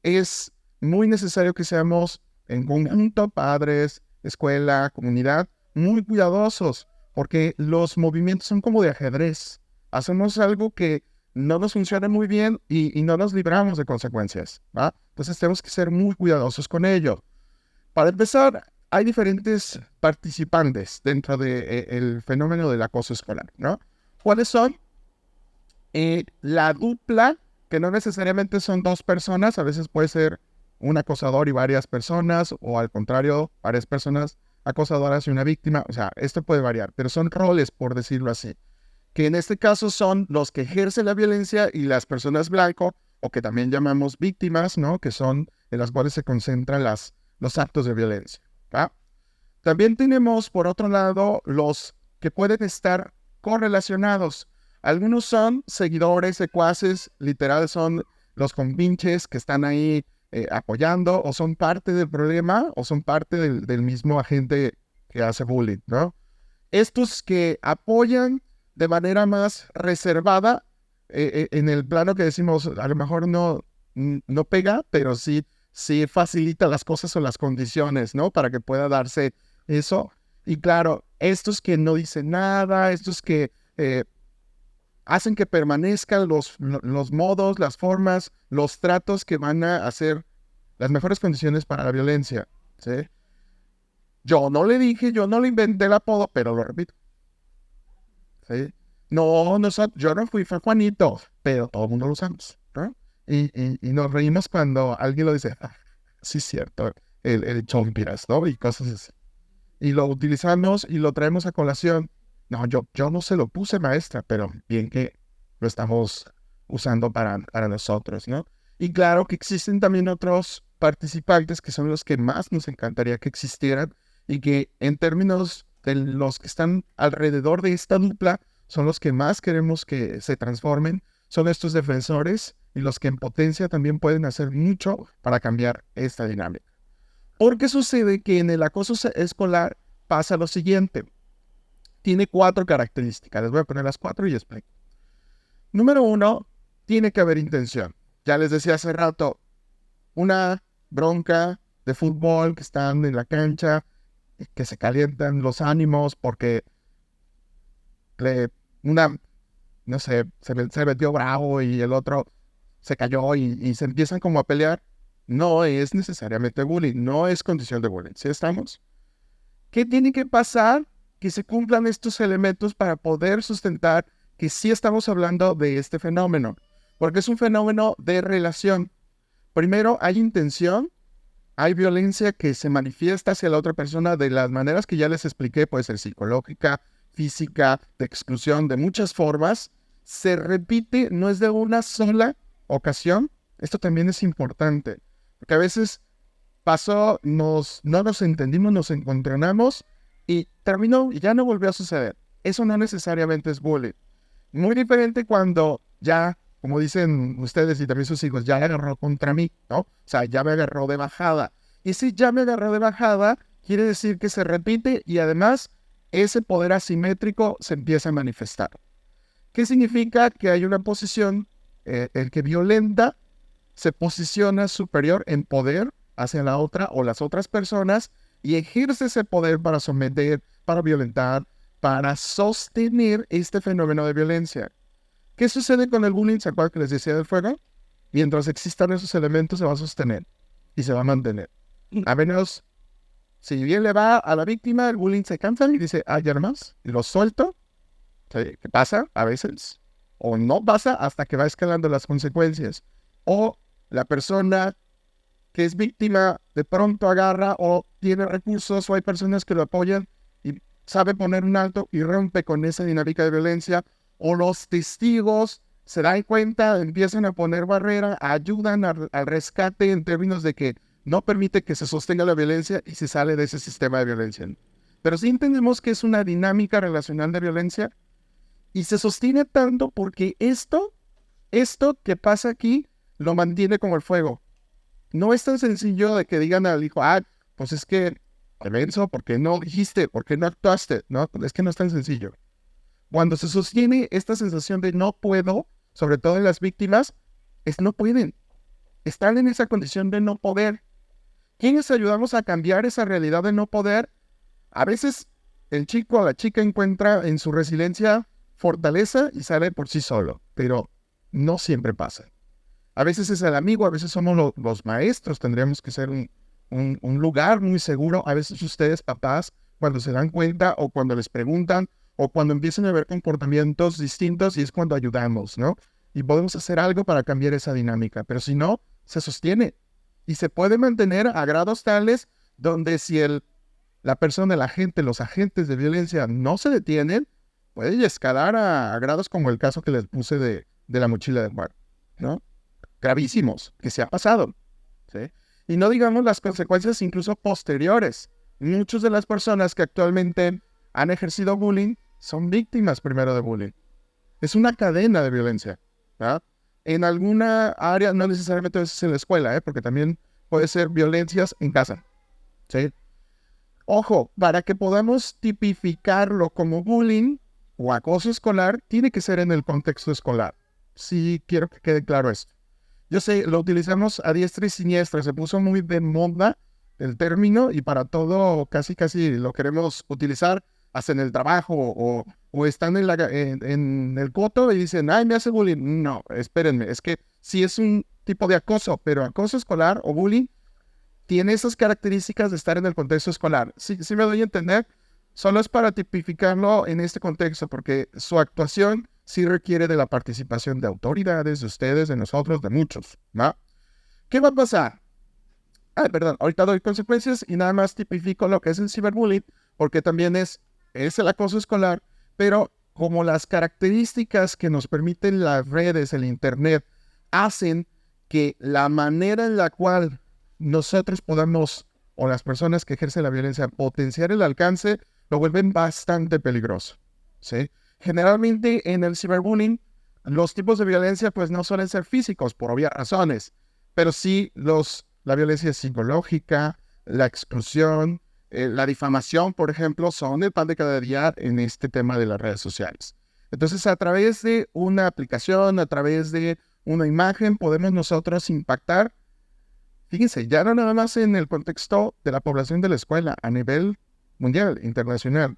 Es muy necesario que seamos en conjunto, padres, escuela, comunidad, muy cuidadosos, porque los movimientos son como de ajedrez. Hacemos algo que no nos funciona muy bien y no nos libramos de consecuencias, ¿va? Entonces tenemos que ser muy cuidadosos con ello. Para empezar, hay diferentes participantes dentro del fenómeno del acoso escolar, ¿no? ¿Cuáles son? La dupla, que no necesariamente son dos personas, a veces puede ser un acosador y varias personas, o al contrario, varias personas acosadoras y una víctima. O sea, esto puede variar, pero son roles, por decirlo así, que en este caso son los que ejercen la violencia y las personas blanco, o que también llamamos víctimas, ¿no? Que son en las cuales se concentran los actos de violencia, ¿va? También tenemos, por otro lado, los que pueden estar correlacionados. Algunos son seguidores, secuaces, literal son los compinches que están ahí apoyando, o son parte del problema, o son parte del mismo agente que hace bullying, ¿no? Estos que apoyan de manera más reservada, en el plano que decimos, a lo mejor no pega, pero sí facilita las cosas o las condiciones, ¿no? Para que pueda darse eso. Y claro, estos que no dicen nada, estos que hacen que permanezcan los modos, las formas, los tratos que van a hacer las mejores condiciones para la violencia, ¿sí? Yo no le inventé el apodo, pero lo repito, ¿sí? Yo no fue Juanito, pero todo el mundo lo usamos, ¿no? Y nos reímos cuando alguien lo dice, sí es cierto, el chompiras, ¿no? Y cosas así. Y lo utilizamos y lo traemos a colación. No, yo no se lo puse, maestra, pero bien que lo estamos usando para nosotros, ¿no? Y claro que existen también otros participantes que son los que más nos encantaría que existieran y que en términos de los que están alrededor de esta dupla son los que más queremos que se transformen, son estos defensores y los que en potencia también pueden hacer mucho para cambiar esta dinámica. Porque sucede que en el acoso escolar pasa lo siguiente. Tiene 4 características. Les voy a poner las 4 y explico. Número 1, tiene que haber intención. Ya les decía hace rato, una bronca de fútbol que están en la cancha, que se calientan los ánimos porque no sé, se metió bravo y el otro se cayó y se empiezan como a pelear. No es necesariamente bullying, no es condición de bullying. ¿Sí estamos? ¿Qué tiene que pasar? Que se cumplan estos elementos para poder sustentar que sí estamos hablando de este fenómeno, porque es un fenómeno de relación. Primero, hay intención, hay violencia que se manifiesta hacia la otra persona de las maneras que ya les expliqué, puede ser psicológica, física, de exclusión, de muchas formas. Se repite, no es de una sola ocasión. Esto también es importante, porque a veces pasó, no nos entendimos, nos encontramos y terminó y ya no volvió a suceder. Eso no necesariamente es bullying. Muy diferente cuando ya, como dicen ustedes y también sus hijos, ya agarró contra mí, ¿no? O sea, ya me agarró de bajada. Y si ya me agarró de bajada, quiere decir que se repite y además ese poder asimétrico se empieza a manifestar. ¿Qué significa? Que hay una posición, el que violenta se posiciona superior en poder hacia la otra o las otras personas y ejerce ese poder para someter, para violentar, para sostener este fenómeno de violencia. ¿Qué sucede con el bullying? ¿Se acuerdan que les decía del fuego? Mientras existan esos elementos se va a sostener y se va a mantener. A menos, si bien le va a la víctima, el bullying se cansa y dice, ya no más, y lo suelto. ¿Qué pasa? A veces. O no pasa hasta que va escalando las consecuencias. O la persona que es víctima de pronto agarra o tiene recursos o hay personas que lo apoyan y sabe poner un alto y rompe con esa dinámica de violencia, o los testigos se dan cuenta, empiezan a poner barrera, ayudan al rescate en términos de que no permite que se sostenga la violencia y se sale de ese sistema de violencia. Pero sí entendemos que es una dinámica relacional de violencia y se sostiene tanto porque esto que pasa aquí lo mantiene como el fuego. No es tan sencillo de que digan al hijo, pues es que, te menso, ¿por qué no dijiste? ¿Por qué no actuaste? No, es que no es tan sencillo. Cuando se sostiene esta sensación de no puedo, sobre todo en las víctimas, es no pueden. Están en esa condición de no poder. ¿Quiénes ayudamos a cambiar esa realidad de no poder? A veces el chico o la chica encuentra en su resiliencia fortaleza y sale por sí solo, pero no siempre pasa. A veces es el amigo, a veces somos los maestros, tendríamos que ser un lugar muy seguro. A veces ustedes, papás, cuando se dan cuenta o cuando les preguntan o cuando empiezan a ver comportamientos distintos y es cuando ayudamos, ¿no? Y podemos hacer algo para cambiar esa dinámica, pero si no, se sostiene y se puede mantener a grados tales donde si la persona, el agente, los agentes de violencia no se detienen, puede escalar a grados como el caso que les puse de la mochila de Juan, ¿no? Gravísimos, que se ha pasado, ¿sí? Y no digamos las consecuencias incluso posteriores. Muchas de las personas que actualmente han ejercido bullying son víctimas primero de bullying. Es una cadena de violencia, ¿verdad? En alguna área, no necesariamente es en la escuela, porque también puede ser violencias en casa, ¿sí? Ojo, para que podamos tipificarlo como bullying o acoso escolar, tiene que ser en el contexto escolar. Sí, quiero que quede claro esto. Yo sé, lo utilizamos a diestra y siniestra, se puso muy de moda el término y para todo casi lo queremos utilizar hasta en el trabajo o están en el coto y dicen, ay, me hace bullying. No, espérenme, es que sí es un tipo de acoso, pero acoso escolar o bullying tiene esas características de estar en el contexto escolar. Sí me doy a entender, solo es para tipificarlo en este contexto, porque su actuación sí requiere de la participación de autoridades, de ustedes, de nosotros, de muchos, ¿no? ¿Qué va a pasar? Ahorita doy consecuencias y nada más tipifico lo que es el ciberbullying, porque también es el acoso escolar, pero como las características que nos permiten las redes, el internet, hacen que la manera en la cual nosotros podamos, o las personas que ejercen la violencia, potenciar el alcance, lo vuelven bastante peligroso, ¿sí? Generalmente en el ciberbullying, los tipos de violencia pues no suelen ser físicos, por obvias razones, pero sí la violencia psicológica, la exclusión, la difamación, por ejemplo, son el pan de cada día en este tema de las redes sociales. Entonces, a través de una aplicación, a través de una imagen, podemos nosotros impactar. Fíjense, ya no nada más en el contexto de la población de la escuela, a nivel mundial, internacional.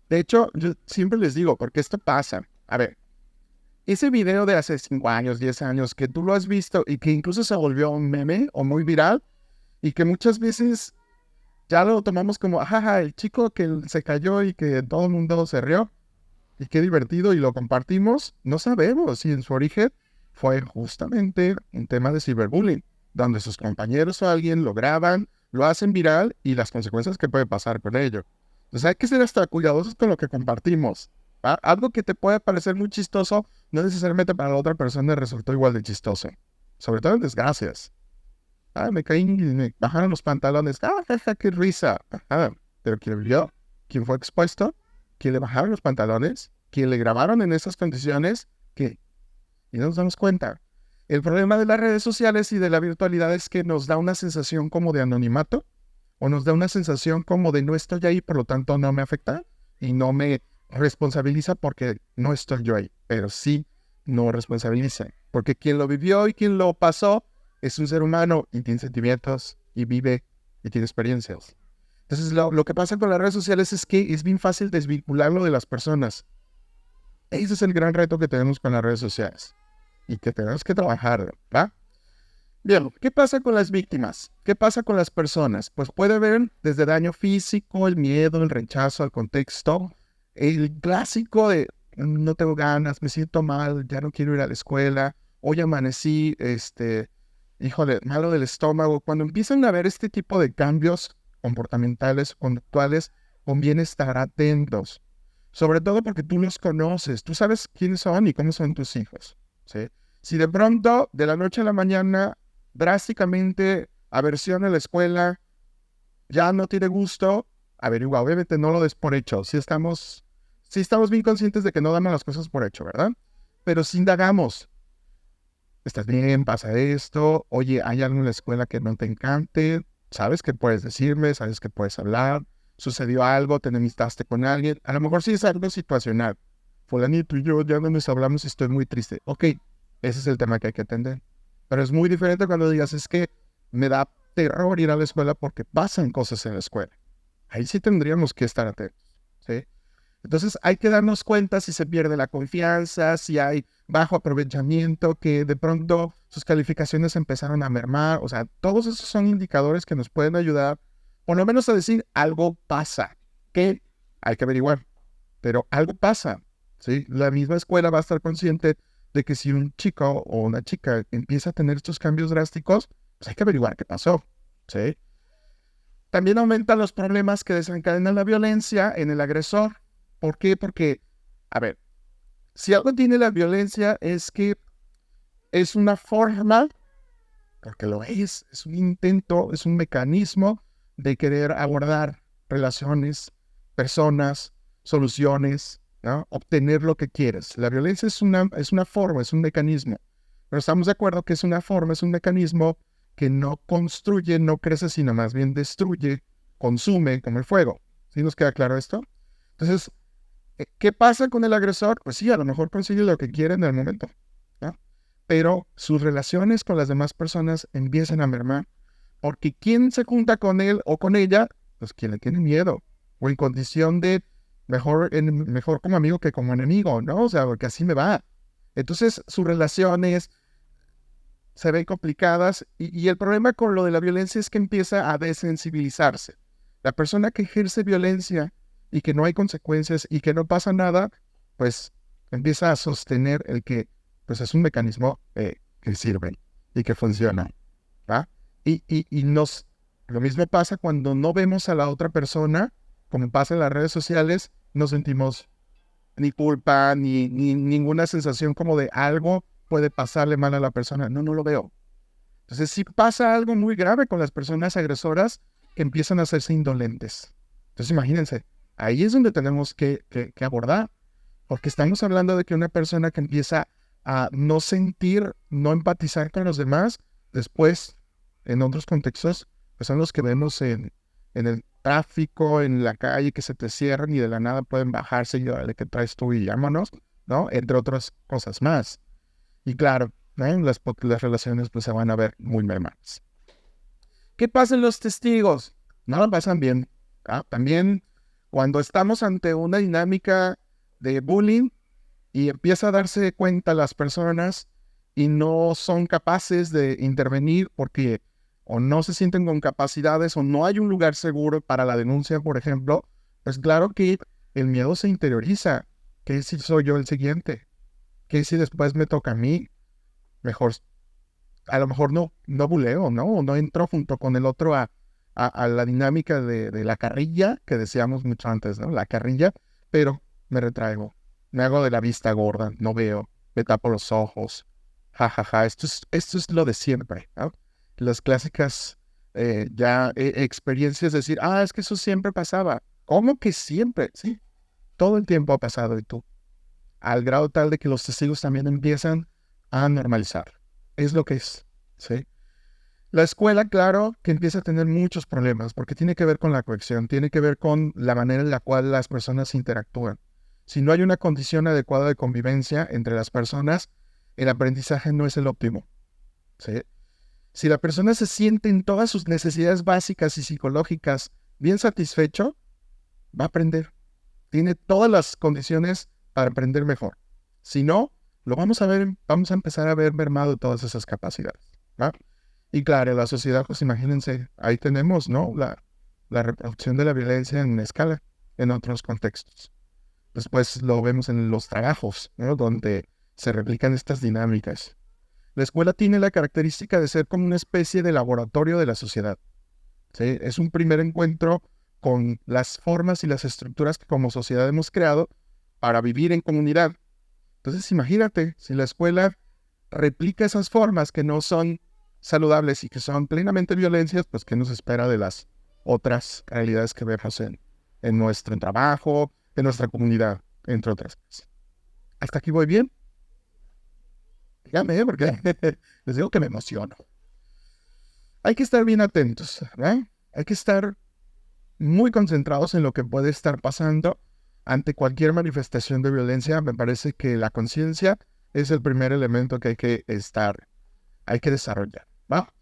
De hecho, yo siempre les digo, porque esto pasa. A ver, ese video de hace 5 años, 10 años, que tú lo has visto y que incluso se volvió un meme o muy viral, y que muchas veces ya lo tomamos como, jaja, el chico que se cayó y que todo el mundo se rió, y qué divertido, y lo compartimos, no sabemos si en su origen fue justamente un tema de ciberbullying, donde sus compañeros o alguien lo graban, lo hacen viral y las consecuencias que puede pasar con ello. Entonces hay que ser hasta cuidadosos con lo que compartimos, ¿va? Algo que te puede parecer muy chistoso, no necesariamente para la otra persona resultó igual de chistoso. Sobre todo en desgracias. Me caí y me bajaron los pantalones. Jaja, qué risa. Pero ¿quién vio? ¿Quién fue expuesto? ¿Quién le bajaron los pantalones? ¿Quién le grabaron en esas condiciones? ¿Qué? Y no nos damos cuenta. El problema de las redes sociales y de la virtualidad es que nos da una sensación como de anonimato o nos da una sensación como de no estoy ahí, por lo tanto no me afecta y no me responsabiliza porque no estoy yo ahí, pero sí no responsabiliza, porque quien lo vivió y quien lo pasó es un ser humano y tiene sentimientos y vive y tiene experiencias. Entonces lo que pasa con las redes sociales es que es bien fácil desvincularlo de las personas. Ese es el gran reto que tenemos con las redes sociales y que tenemos que trabajar, ¿va? Bien, ¿qué pasa con las víctimas? ¿Qué pasa con las personas? Pues puede haber desde daño físico, el miedo, el rechazo al contexto, el clásico de no tengo ganas, me siento mal, ya no quiero ir a la escuela, hoy amanecí, híjole, malo del estómago. Cuando empiezan a ver este tipo de cambios comportamentales, conductuales, conviene estar atentos. Sobre todo porque tú los conoces, tú sabes quiénes son y cómo son tus hijos, ¿sí? Si de pronto, de la noche a la mañana, drásticamente aversión a la escuela, ya no tiene gusto, averigua, obviamente no lo des por hecho. Si estamos bien conscientes de que no damos las cosas por hecho, ¿verdad? Pero si indagamos, ¿estás bien? ¿Pasa esto? Oye, ¿hay algo en la escuela que no te encante? Sabes que puedes decirme, sabes que puedes hablar, sucedió algo, te enemistaste con alguien, a lo mejor sí es algo situacional. Fulanito y yo ya no nos hablamos y estoy muy triste. Ok, ese es el tema que hay que atender. Pero es muy diferente cuando digas, es que me da terror ir a la escuela porque pasan cosas en la escuela. Ahí sí tendríamos que estar atentos, ¿sí? Entonces hay que darnos cuenta si se pierde la confianza, si hay bajo aprovechamiento, que de pronto sus calificaciones empezaron a mermar. O sea, todos esos son indicadores que nos pueden ayudar, por lo menos a decir algo pasa, que hay que averiguar, pero algo pasa, ¿sí? La misma escuela va a estar consciente de que si un chico o una chica empieza a tener estos cambios drásticos, pues hay que averiguar qué pasó, ¿sí? También aumentan los problemas que desencadenan la violencia en el agresor. ¿Por qué? Porque, a ver, si algo tiene la violencia es que es una forma, porque lo es un intento, es un mecanismo de querer abordar relaciones, personas, soluciones, ¿no? Obtener lo que quieres. La violencia es una forma, es un mecanismo. Pero estamos de acuerdo que es una forma, es un mecanismo que no construye, no crece, sino más bien destruye, consume, como el fuego. ¿Sí nos queda claro esto? Entonces, ¿qué pasa con el agresor? Pues sí, a lo mejor consigue lo que quiere en el momento, ¿no? Pero sus relaciones con las demás personas empiezan a mermar, porque ¿quién se junta con él o con ella? Pues quien le tiene miedo, o en condición de mejor como amigo que como enemigo, ¿no? O sea, porque así me va. Entonces, sus relaciones se ven complicadas y el problema con lo de la violencia es que empieza a desensibilizarse. La persona que ejerce violencia y que no hay consecuencias y que no pasa nada, pues empieza a sostener el que pues es un mecanismo que sirve y que funciona, ¿va? Lo mismo pasa cuando no vemos a la otra persona, como pasa en las redes sociales, no sentimos ni culpa, ni ninguna sensación como de algo puede pasarle mal a la persona. No lo veo. Entonces sí pasa algo muy grave con las personas agresoras que empiezan a hacerse indolentes. Entonces imagínense, ahí es donde tenemos que abordar, porque estamos hablando de que una persona que empieza a no sentir, no empatizar con los demás, después, en otros contextos, pues son los que vemos en el tráfico, en la calle, que se te cierran y de la nada pueden bajarse y órale, ¿qué traes tú? Y llámanos, ¿no? Entre otras cosas más. Y claro, ¿no? Las relaciones pues se van a ver muy mermadas. ¿Qué pasa en los testigos? No lo pasan bien. ¿Ah? También cuando estamos ante una dinámica de bullying y empieza a darse cuenta las personas y no son capaces de intervenir porque o no se sienten con capacidades o no hay un lugar seguro para la denuncia, por ejemplo, pues claro que el miedo se interioriza. ¿Qué si soy yo el siguiente? ¿Qué si después me toca a mí? Mejor, a lo mejor no buleo, ¿no? O no entro junto con el otro a la dinámica de la carrilla que decíamos mucho antes, ¿no? La carrilla, pero me retraigo. Me hago de la vista gorda, no veo, me tapo los ojos. Ja, ja, ja. Esto es lo de siempre, ¿no? Las clásicas experiencias de decir, es que eso siempre pasaba. ¿Cómo que siempre? Sí, todo el tiempo ha pasado y tú. Al grado tal de que los testigos también empiezan a normalizar. Es lo que es, ¿sí? La escuela, claro, que empieza a tener muchos problemas porque tiene que ver con la cohesión, tiene que ver con la manera en la cual las personas interactúan. Si no hay una condición adecuada de convivencia entre las personas, el aprendizaje no es el óptimo, ¿sí? Si la persona se siente en todas sus necesidades básicas y psicológicas bien satisfecho, va a aprender. Tiene todas las condiciones para aprender mejor. Si no, vamos a empezar a ver mermado todas esas capacidades, ¿va? Y claro, la sociedad, pues imagínense, ahí tenemos, ¿no? La reproducción de la violencia en escala, en otros contextos. Después lo vemos en los trabajos, ¿no? Donde se replican estas dinámicas. La escuela tiene la característica de ser como una especie de laboratorio de la sociedad, ¿sí? Es un primer encuentro con las formas y las estructuras que como sociedad hemos creado para vivir en comunidad. Entonces imagínate, si la escuela replica esas formas que no son saludables y que son plenamente violencias, pues ¿qué nos espera de las otras realidades que vemos en nuestro trabajo, en nuestra comunidad, entre otras cosas? ¿Hasta aquí voy bien? Dígame, porque les digo que me emociono. Hay que estar bien atentos, ¿verdad? Hay que estar muy concentrados en lo que puede estar pasando ante cualquier manifestación de violencia. Me parece que la conciencia es el primer elemento que hay que desarrollar, ¿va?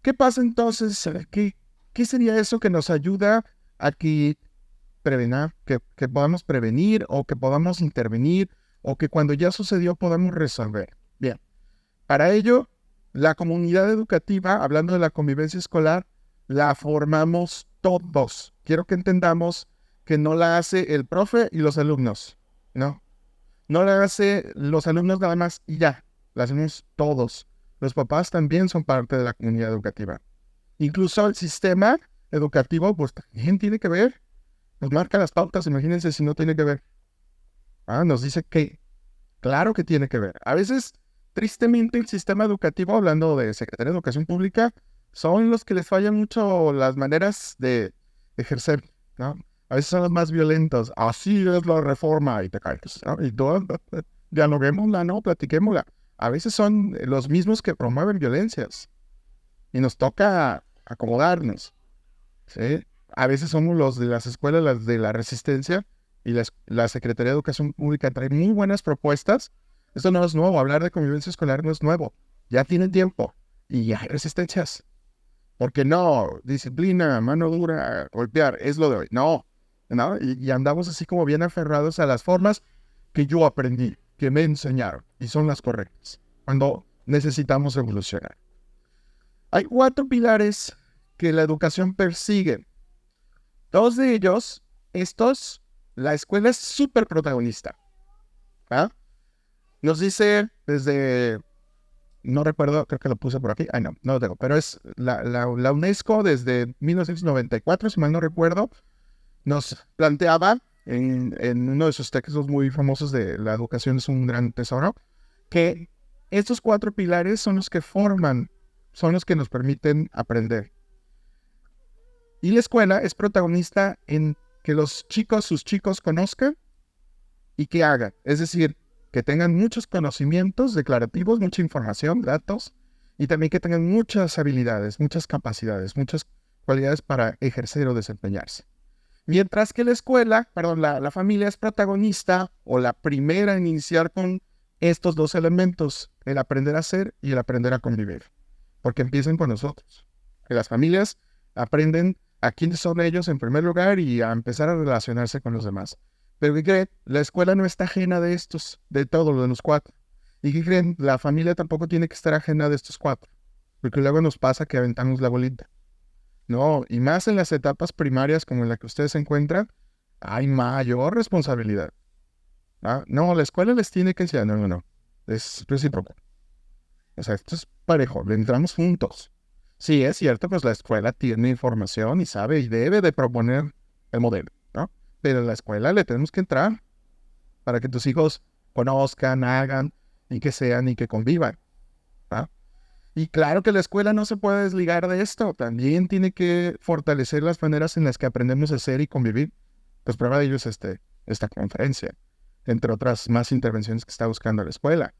¿Qué pasa entonces? ¿Qué sería eso que nos ayuda a que que podamos prevenir o que podamos intervenir o que cuando ya sucedió podamos resolver? Bien, para ello, la comunidad educativa, hablando de la convivencia escolar, la formamos todos. Quiero que entendamos que no la hace el profe y los alumnos, ¿no? No la hace los alumnos nada más y ya, la hacemos todos. Los papás también son parte de la comunidad educativa. Incluso el sistema educativo, pues también tiene que ver. Nos marca las pautas, imagínense si no tiene que ver. Nos dice que, claro que tiene que ver. A veces, tristemente, el sistema educativo, hablando de Secretaría de Educación Pública, son los que les fallan mucho las maneras de ejercer, ¿no? A veces son los más violentos. Así es la reforma y te caes, ¿no? Y tú, dialoguémosla, ¿no? Platiquémosla. A veces son los mismos que promueven violencias. Y nos toca acomodarnos, ¿sí? A veces somos los de las escuelas, las de la resistencia, y la Secretaría de Educación Pública trae muy buenas propuestas. Esto no es nuevo, hablar de convivencia escolar no es nuevo. Ya tienen tiempo y hay resistencias. Porque no, disciplina, mano dura, golpear, es lo de hoy. No, ¿no? Y andamos así como bien aferrados a las formas que yo aprendí, que me enseñaron, y son las correctas, cuando necesitamos evolucionar. Hay 4 pilares que la educación persigue. 2 de ellos, la escuela es súper protagonista. ¿Ah? Nos dice desde, no recuerdo, creo que lo puse por aquí, no lo tengo, pero es la UNESCO desde 1994, si mal no recuerdo, nos planteaba en uno de sus textos muy famosos de La educación es un gran tesoro, que estos 4 pilares son los que son los que nos permiten aprender. Y la escuela es protagonista en que sus chicos conozcan y que hagan. Es decir, que tengan muchos conocimientos declarativos, mucha información, datos, y también que tengan muchas habilidades, muchas capacidades, muchas cualidades para ejercer o desempeñarse. Mientras que la familia es protagonista o la primera en iniciar con estos 2 elementos, el aprender a ser y el aprender a convivir. Porque empiezan con nosotros. Que las familias aprenden a quiénes son ellos en primer lugar y a empezar a relacionarse con los demás. Pero ¿qué creen? La escuela no está ajena de todos de los 4. ¿Y qué creen? La familia tampoco tiene que estar ajena de estos 4. Porque luego nos pasa que aventamos la bolita. No, y más en las etapas primarias como en la que ustedes se encuentran, hay mayor responsabilidad. No, la escuela les tiene que enseñar. No. Es recíproco. O sea, esto es parejo, le entramos juntos. Sí, es cierto, pues la escuela tiene información y sabe y debe de proponer el modelo, ¿no? Pero en la escuela le tenemos que entrar para que tus hijos conozcan, hagan y que sean y que convivan, ¿no? Y claro que la escuela no se puede desligar de esto, también tiene que fortalecer las maneras en las que aprendemos a ser y convivir. Pues prueba de ello es esta conferencia, entre otras más intervenciones que está buscando la escuela.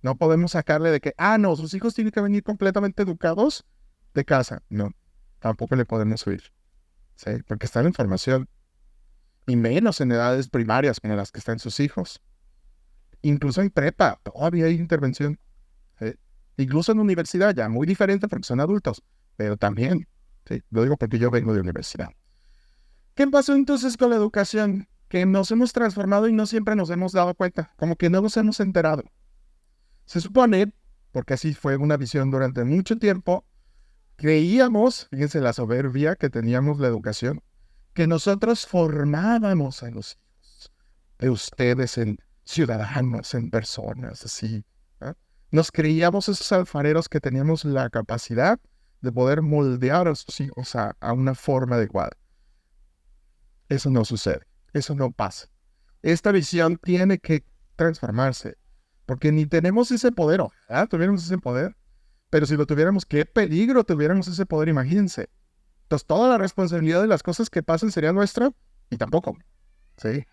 No podemos sacarle de que, no, sus hijos tienen que venir completamente educados de casa. No, tampoco le podemos subir, ¿sí? Porque está la información. Y menos en edades primarias como las que están sus hijos. Incluso en prepa, todavía hay intervención. ¿Sí? Incluso en universidad, ya muy diferente porque son adultos, pero también, ¿sí? Lo digo porque yo vengo de universidad. ¿Qué pasó entonces con la educación? Que nos hemos transformado y no siempre nos hemos dado cuenta, como que no nos hemos enterado. Se supone, porque así fue una visión durante mucho tiempo, creíamos, fíjense la soberbia que teníamos la educación, que nosotros formábamos a los hijos de ustedes en ciudadanos, en personas, así. Nos creíamos esos alfareros que teníamos la capacidad de poder moldear a sus hijos a una forma adecuada. Eso no sucede, eso no pasa. Esta visión tiene que transformarse, porque ni tenemos ese poder, tuviéramos ese poder, pero si lo tuviéramos, qué peligro tuviéramos ese poder, imagínense. Entonces toda la responsabilidad de las cosas que pasen sería nuestra, y tampoco, ¿sí?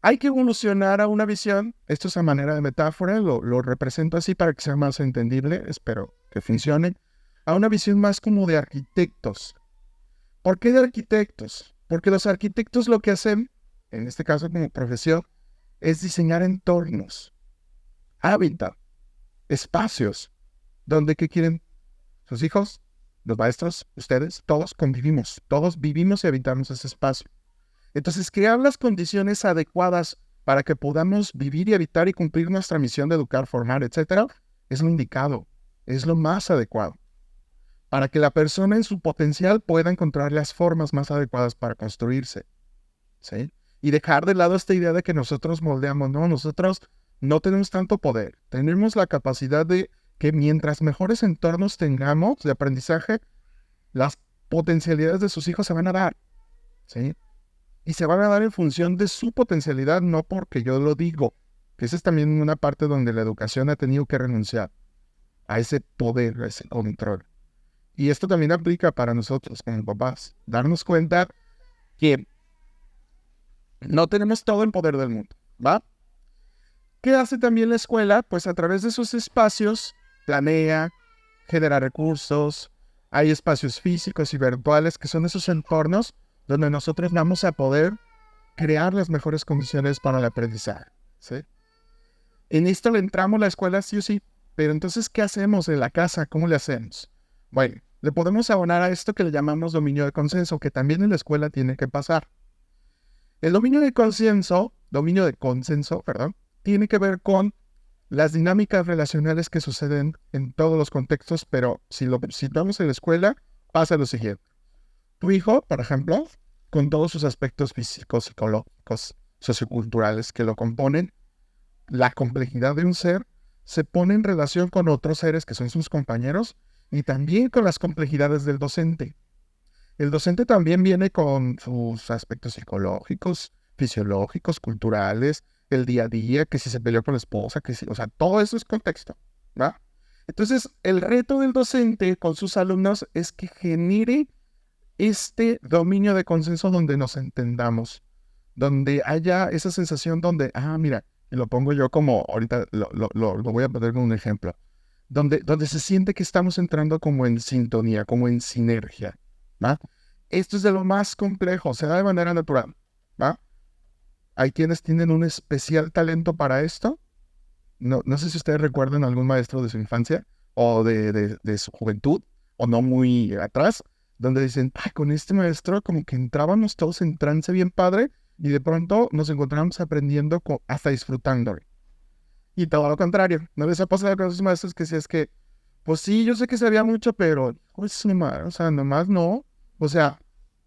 Hay que evolucionar a una visión, esto es a manera de metáfora, lo represento así para que sea más entendible, espero que funcione, a una visión más como de arquitectos. ¿Por qué de arquitectos? Porque los arquitectos lo que hacen, en este caso como profesión, es diseñar entornos, hábitat, espacios, donde ¿qué quieren sus hijos, los maestros, ustedes? Todos convivimos, todos vivimos y habitamos ese espacio. Entonces, crear las condiciones adecuadas para que podamos vivir y habitar y cumplir nuestra misión de educar, formar, etcétera, es lo indicado, es lo más adecuado, para que la persona en su potencial pueda encontrar las formas más adecuadas para construirse, ¿sí? Y dejar de lado esta idea de que nosotros moldeamos. No, nosotros no tenemos tanto poder. Tenemos la capacidad de que mientras mejores entornos tengamos de aprendizaje, las potencialidades de sus hijos se van a dar, ¿sí? Y se van a dar en función de su potencialidad, no porque yo lo digo. Que esa es también una parte donde la educación ha tenido que renunciar a ese poder, a ese control. Y esto también aplica para nosotros como papás. Darnos cuenta que no tenemos todo el poder del mundo, ¿va? ¿Qué hace también la escuela? Pues a través de sus espacios planea, genera recursos. Hay espacios físicos y virtuales que son esos entornos donde nosotros vamos a poder crear las mejores condiciones para el aprendizaje, ¿sí? En esto le entramos a la escuela sí o sí, pero entonces, ¿qué hacemos en la casa? ¿Cómo le hacemos? Bueno, le podemos abonar a esto que le llamamos dominio de consenso, que también en la escuela tiene que pasar. El dominio de consenso, tiene que ver con las dinámicas relacionales que suceden en todos los contextos, pero si lo situamos en la escuela, pasa lo siguiente. Tu hijo, por ejemplo, con todos sus aspectos físicos, psicológicos, socioculturales que lo componen, la complejidad de un ser se pone en relación con otros seres que son sus compañeros y también con las complejidades del docente. El docente también viene con sus aspectos psicológicos, fisiológicos, culturales, el día a día, que si se peleó con la esposa, que si, o sea, todo eso es contexto, ¿va? Entonces, el reto del docente con sus alumnos es que genere este dominio de consenso donde nos entendamos, donde haya esa sensación donde, mira, y lo pongo yo como, ahorita lo voy a poner como un ejemplo, donde se siente que estamos entrando como en sintonía, como en sinergia, ¿va? Esto es de lo más complejo, se da de manera natural, ¿va? Hay quienes tienen un especial talento para esto. No sé si ustedes recuerdan algún maestro de su infancia o de su juventud, o no muy atrás, donde dicen, con este maestro como que entrábamos todos en trance bien padre y de pronto nos encontramos aprendiendo hasta disfrutando. Y todo lo contrario, ¿no les ha pasado con esos maestros que si es que, pues sí, yo sé que sabía mucho, pero pues nomás no, o sea,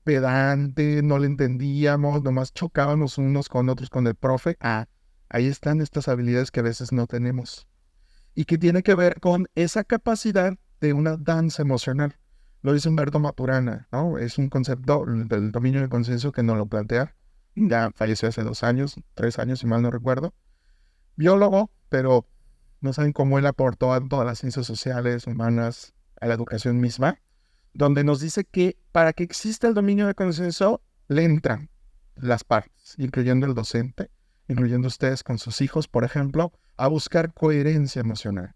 pedante, no le entendíamos, nomás chocábamos unos con otros con el profe? Ahí están estas habilidades que a veces no tenemos y que tiene que ver con esa capacidad de una danza emocional. Lo dice Humberto Maturana, ¿no? Es un concepto del dominio del consenso que nos lo plantea. Ya falleció hace 2 años, 3 años, si mal no recuerdo. Biólogo, pero no saben cómo él aportó a todas las ciencias sociales, humanas, a la educación misma, donde nos dice que para que exista el dominio de consenso, le entran las partes, incluyendo el docente, incluyendo ustedes con sus hijos, por ejemplo, a buscar coherencia emocional.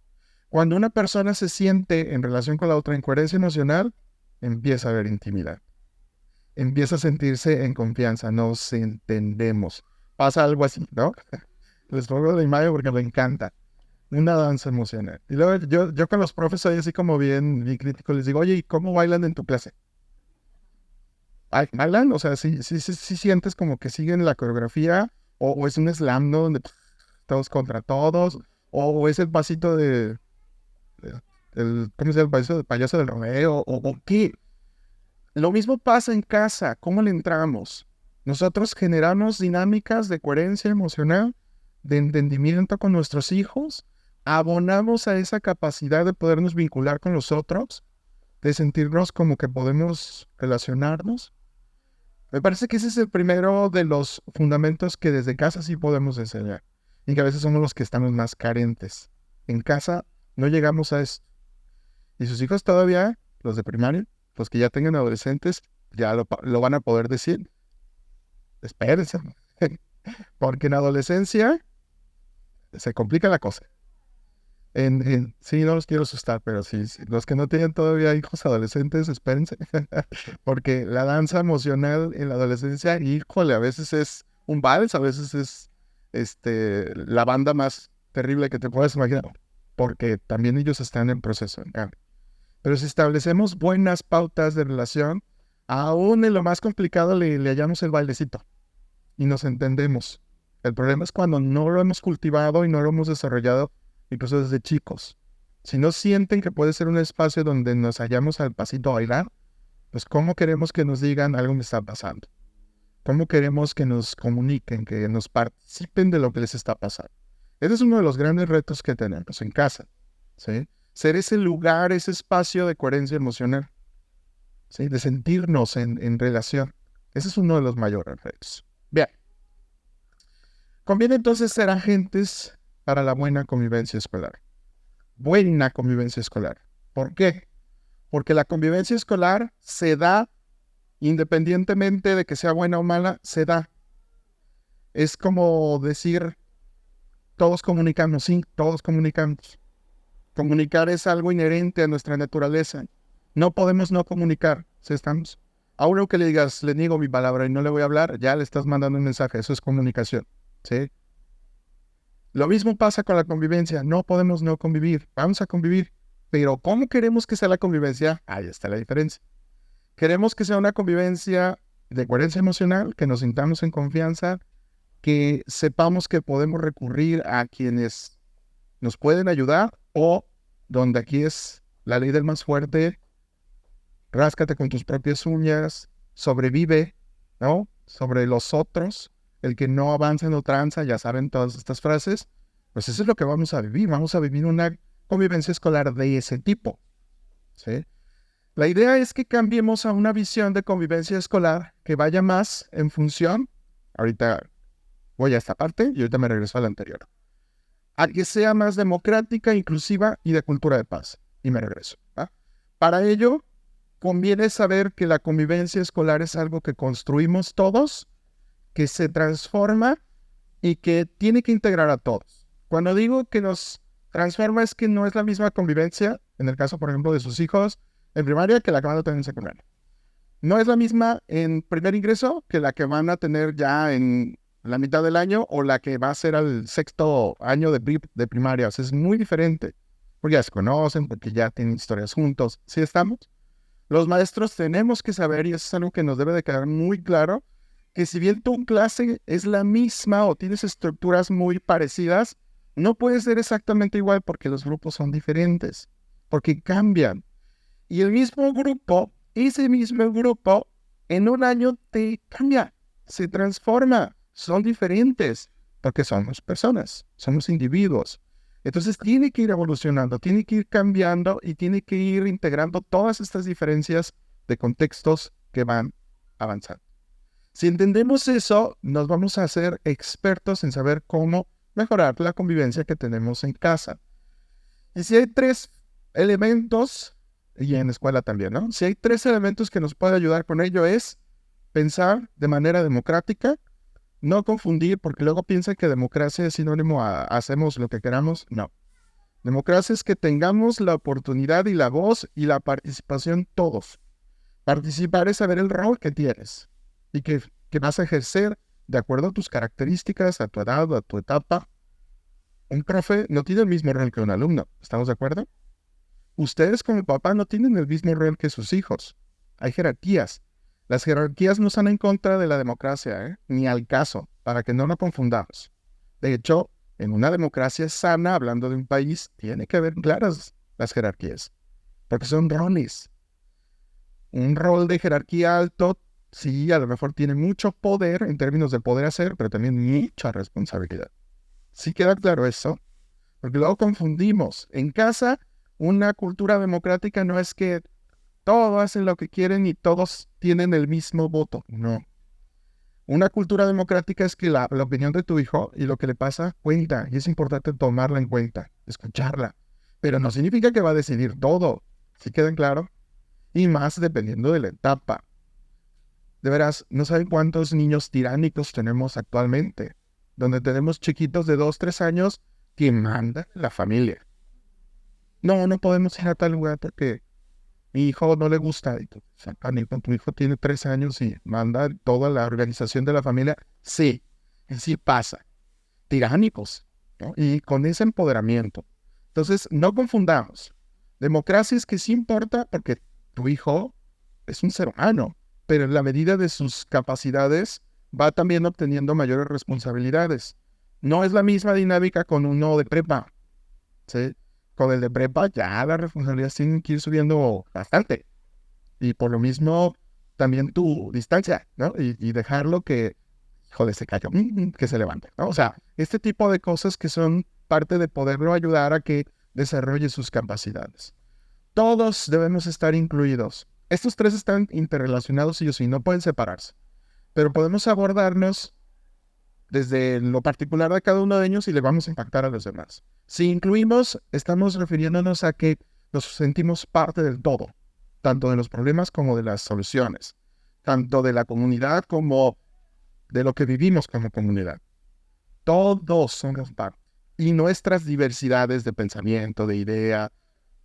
Cuando una persona se siente en relación con la otra en coherencia emocional, empieza a haber intimidad. Empieza a sentirse en confianza, nos entendemos. Pasa algo así, ¿no? Les pongo la imagen porque me encanta. Una danza emocional. Y luego yo con los profes soy así como bien crítico. Les digo, oye, ¿y cómo bailan en tu clase? ¿Bailan? O sea, sí sientes como que siguen la coreografía, o es un slam, ¿no? Donde todos contra todos, o es el pasito ¿cómo se llama? El pasito del payaso del Romeo, o qué. Lo mismo pasa en casa. ¿Cómo le entramos? Nosotros generamos dinámicas de coherencia emocional, de entendimiento con nuestros hijos, abonamos a esa capacidad de podernos vincular con los otros, de sentirnos como que podemos relacionarnos. Me parece que ese es el primero de los fundamentos que desde casa sí podemos enseñar, y que a veces somos los que estamos más carentes. En casa no llegamos a esto. Y sus hijos todavía, los de primaria, los que ya tengan adolescentes, ya lo van a poder decir. Espérense, porque en adolescencia se complica la cosa. Sí, no los quiero asustar, pero sí, los que no tienen todavía hijos adolescentes, espérense, porque la danza emocional en la adolescencia, híjole, a veces es un vals, a veces es la banda más terrible que te puedas imaginar, porque también ellos están en proceso de cambio. Pero si establecemos buenas pautas de relación, aún en lo más complicado le hallamos el bailecito y nos entendemos. El problema es cuando no lo hemos cultivado y no lo hemos desarrollado incluso desde chicos. Si no sienten que puede ser un espacio donde nos hallamos al pasito a bailar, pues ¿cómo queremos que nos digan algo me está pasando? ¿Cómo queremos que nos comuniquen, que nos participen de lo que les está pasando? Ese es uno de los grandes retos que tenemos en casa, ¿sí? Ser ese lugar, ese espacio de coherencia emocional, ¿sí? De sentirnos en relación. Ese es uno de los mayores retos. Bien. Conviene entonces ser agentes para la buena convivencia escolar. Buena convivencia escolar. ¿Por qué? Porque la convivencia escolar se da independientemente de que sea buena o mala, se da. Es como decir, todos comunicamos, sí, todos comunicamos. Comunicar es algo inherente a nuestra naturaleza. No podemos no comunicar, ¿sí estamos? A uno que le digas, le niego mi palabra y no le voy a hablar, ya le estás mandando un mensaje, eso es comunicación, ¿sí? Lo mismo pasa con la convivencia, no podemos no convivir, vamos a convivir, pero ¿cómo queremos que sea la convivencia? Ahí está la diferencia. Queremos que sea una convivencia de coherencia emocional, que nos sintamos en confianza, que sepamos que podemos recurrir a quienes nos pueden ayudar o donde aquí es la ley del más fuerte, ráscate con tus propias uñas, sobrevive, ¿no? Sobre los otros, el que no avanza no tranza, ya saben todas estas frases, pues eso es lo que vamos a vivir una convivencia escolar de ese tipo, ¿sí? La idea es que cambiemos a una visión de convivencia escolar que vaya más en función, ahorita voy a esta parte y ahorita me regreso a la anterior, a que sea más democrática, inclusiva y de cultura de paz. Y me regreso, ¿va? Para ello, conviene saber que la convivencia escolar es algo que construimos todos, que se transforma y que tiene que integrar a todos. Cuando digo que nos transforma es que no es la misma convivencia, en el caso, por ejemplo, de sus hijos en primaria que la que van a tener en secundaria. No es la misma en primer ingreso que la que van a tener ya en la mitad del año o la que va a ser al sexto año de primaria. O sea, es muy diferente, porque ya se conocen, porque ya tienen historias juntos. ¿Sí estamos? Los maestros tenemos que saber, y eso es algo que nos debe de quedar muy claro, que si bien tu clase es la misma o tienes estructuras muy parecidas, no puede ser exactamente igual porque los grupos son diferentes, porque cambian. Y el mismo grupo, ese mismo grupo, en un año te cambia, se transforma, son diferentes, porque somos personas, somos individuos. Entonces tiene que ir evolucionando, tiene que ir cambiando y tiene que ir integrando todas estas diferencias de contextos que van avanzando. Si entendemos eso, nos vamos a hacer expertos en saber cómo mejorar la convivencia que tenemos en casa. Y si hay 3 elementos, y en la escuela también, ¿no? Si hay 3 elementos que nos pueden ayudar con ello es pensar de manera democrática, no confundir, porque luego piensan que democracia es sinónimo a hacemos lo que queramos. No. Democracia es que tengamos la oportunidad y la voz y la participación todos. Participar es saber el rol que tienes y que vas a ejercer de acuerdo a tus características, a tu edad, a tu etapa. Un profe no tiene el mismo rol que un alumno, ¿estamos de acuerdo? Ustedes como papá no tienen el mismo rol que sus hijos. Hay jerarquías. Las jerarquías no están en contra de la democracia, ni al caso, para que no nos confundamos. De hecho, en una democracia sana, hablando de un país, tiene que haber claras las jerarquías, porque son roles. Un rol de jerarquía alto, sí, a lo mejor tiene mucho poder en términos de poder hacer, pero también mucha responsabilidad. ¿Sí queda claro eso? Porque luego confundimos. En casa, una cultura democrática no es que todos hacen lo que quieren y todos tienen el mismo voto. No. Una cultura democrática es que la opinión de tu hijo y lo que le pasa cuenta. Y es importante tomarla en cuenta, escucharla. Pero no significa que va a decidir todo. ¿Sí queda claro? Y más dependiendo de la etapa. De veras, no saben cuántos niños tiránicos tenemos actualmente, donde tenemos chiquitos de 2, 3 años que mandan la familia. No podemos ir a tal lugar porque mi hijo no le gusta. Y tú, tu hijo tiene 3 años y manda toda la organización de la familia. Sí, sí pasa. Tiránicos, ¿no? Y con ese empoderamiento. Entonces, no confundamos. Democracia es que sí importa porque tu hijo es un ser humano, pero en la medida de sus capacidades va también obteniendo mayores responsabilidades. No es la misma dinámica con uno de prepa, ¿sí? Con el de prepa ya las responsabilidades tienen que ir subiendo bastante. Y por lo mismo, también tu distancia, ¿no? Y dejarlo que, joder, se cayó, que se levante, ¿no? O sea, este tipo de cosas que son parte de poderlo ayudar a que desarrolle sus capacidades. Todos debemos estar incluidos. Estos 3 están interrelacionados y no pueden separarse. Pero podemos abordarnos desde lo particular de cada uno de ellos y le vamos a impactar a los demás. Si incluimos, estamos refiriéndonos a que nos sentimos parte del todo, tanto de los problemas como de las soluciones, tanto de la comunidad como de lo que vivimos como comunidad. Todos somos parte. Y nuestras diversidades de pensamiento, de idea,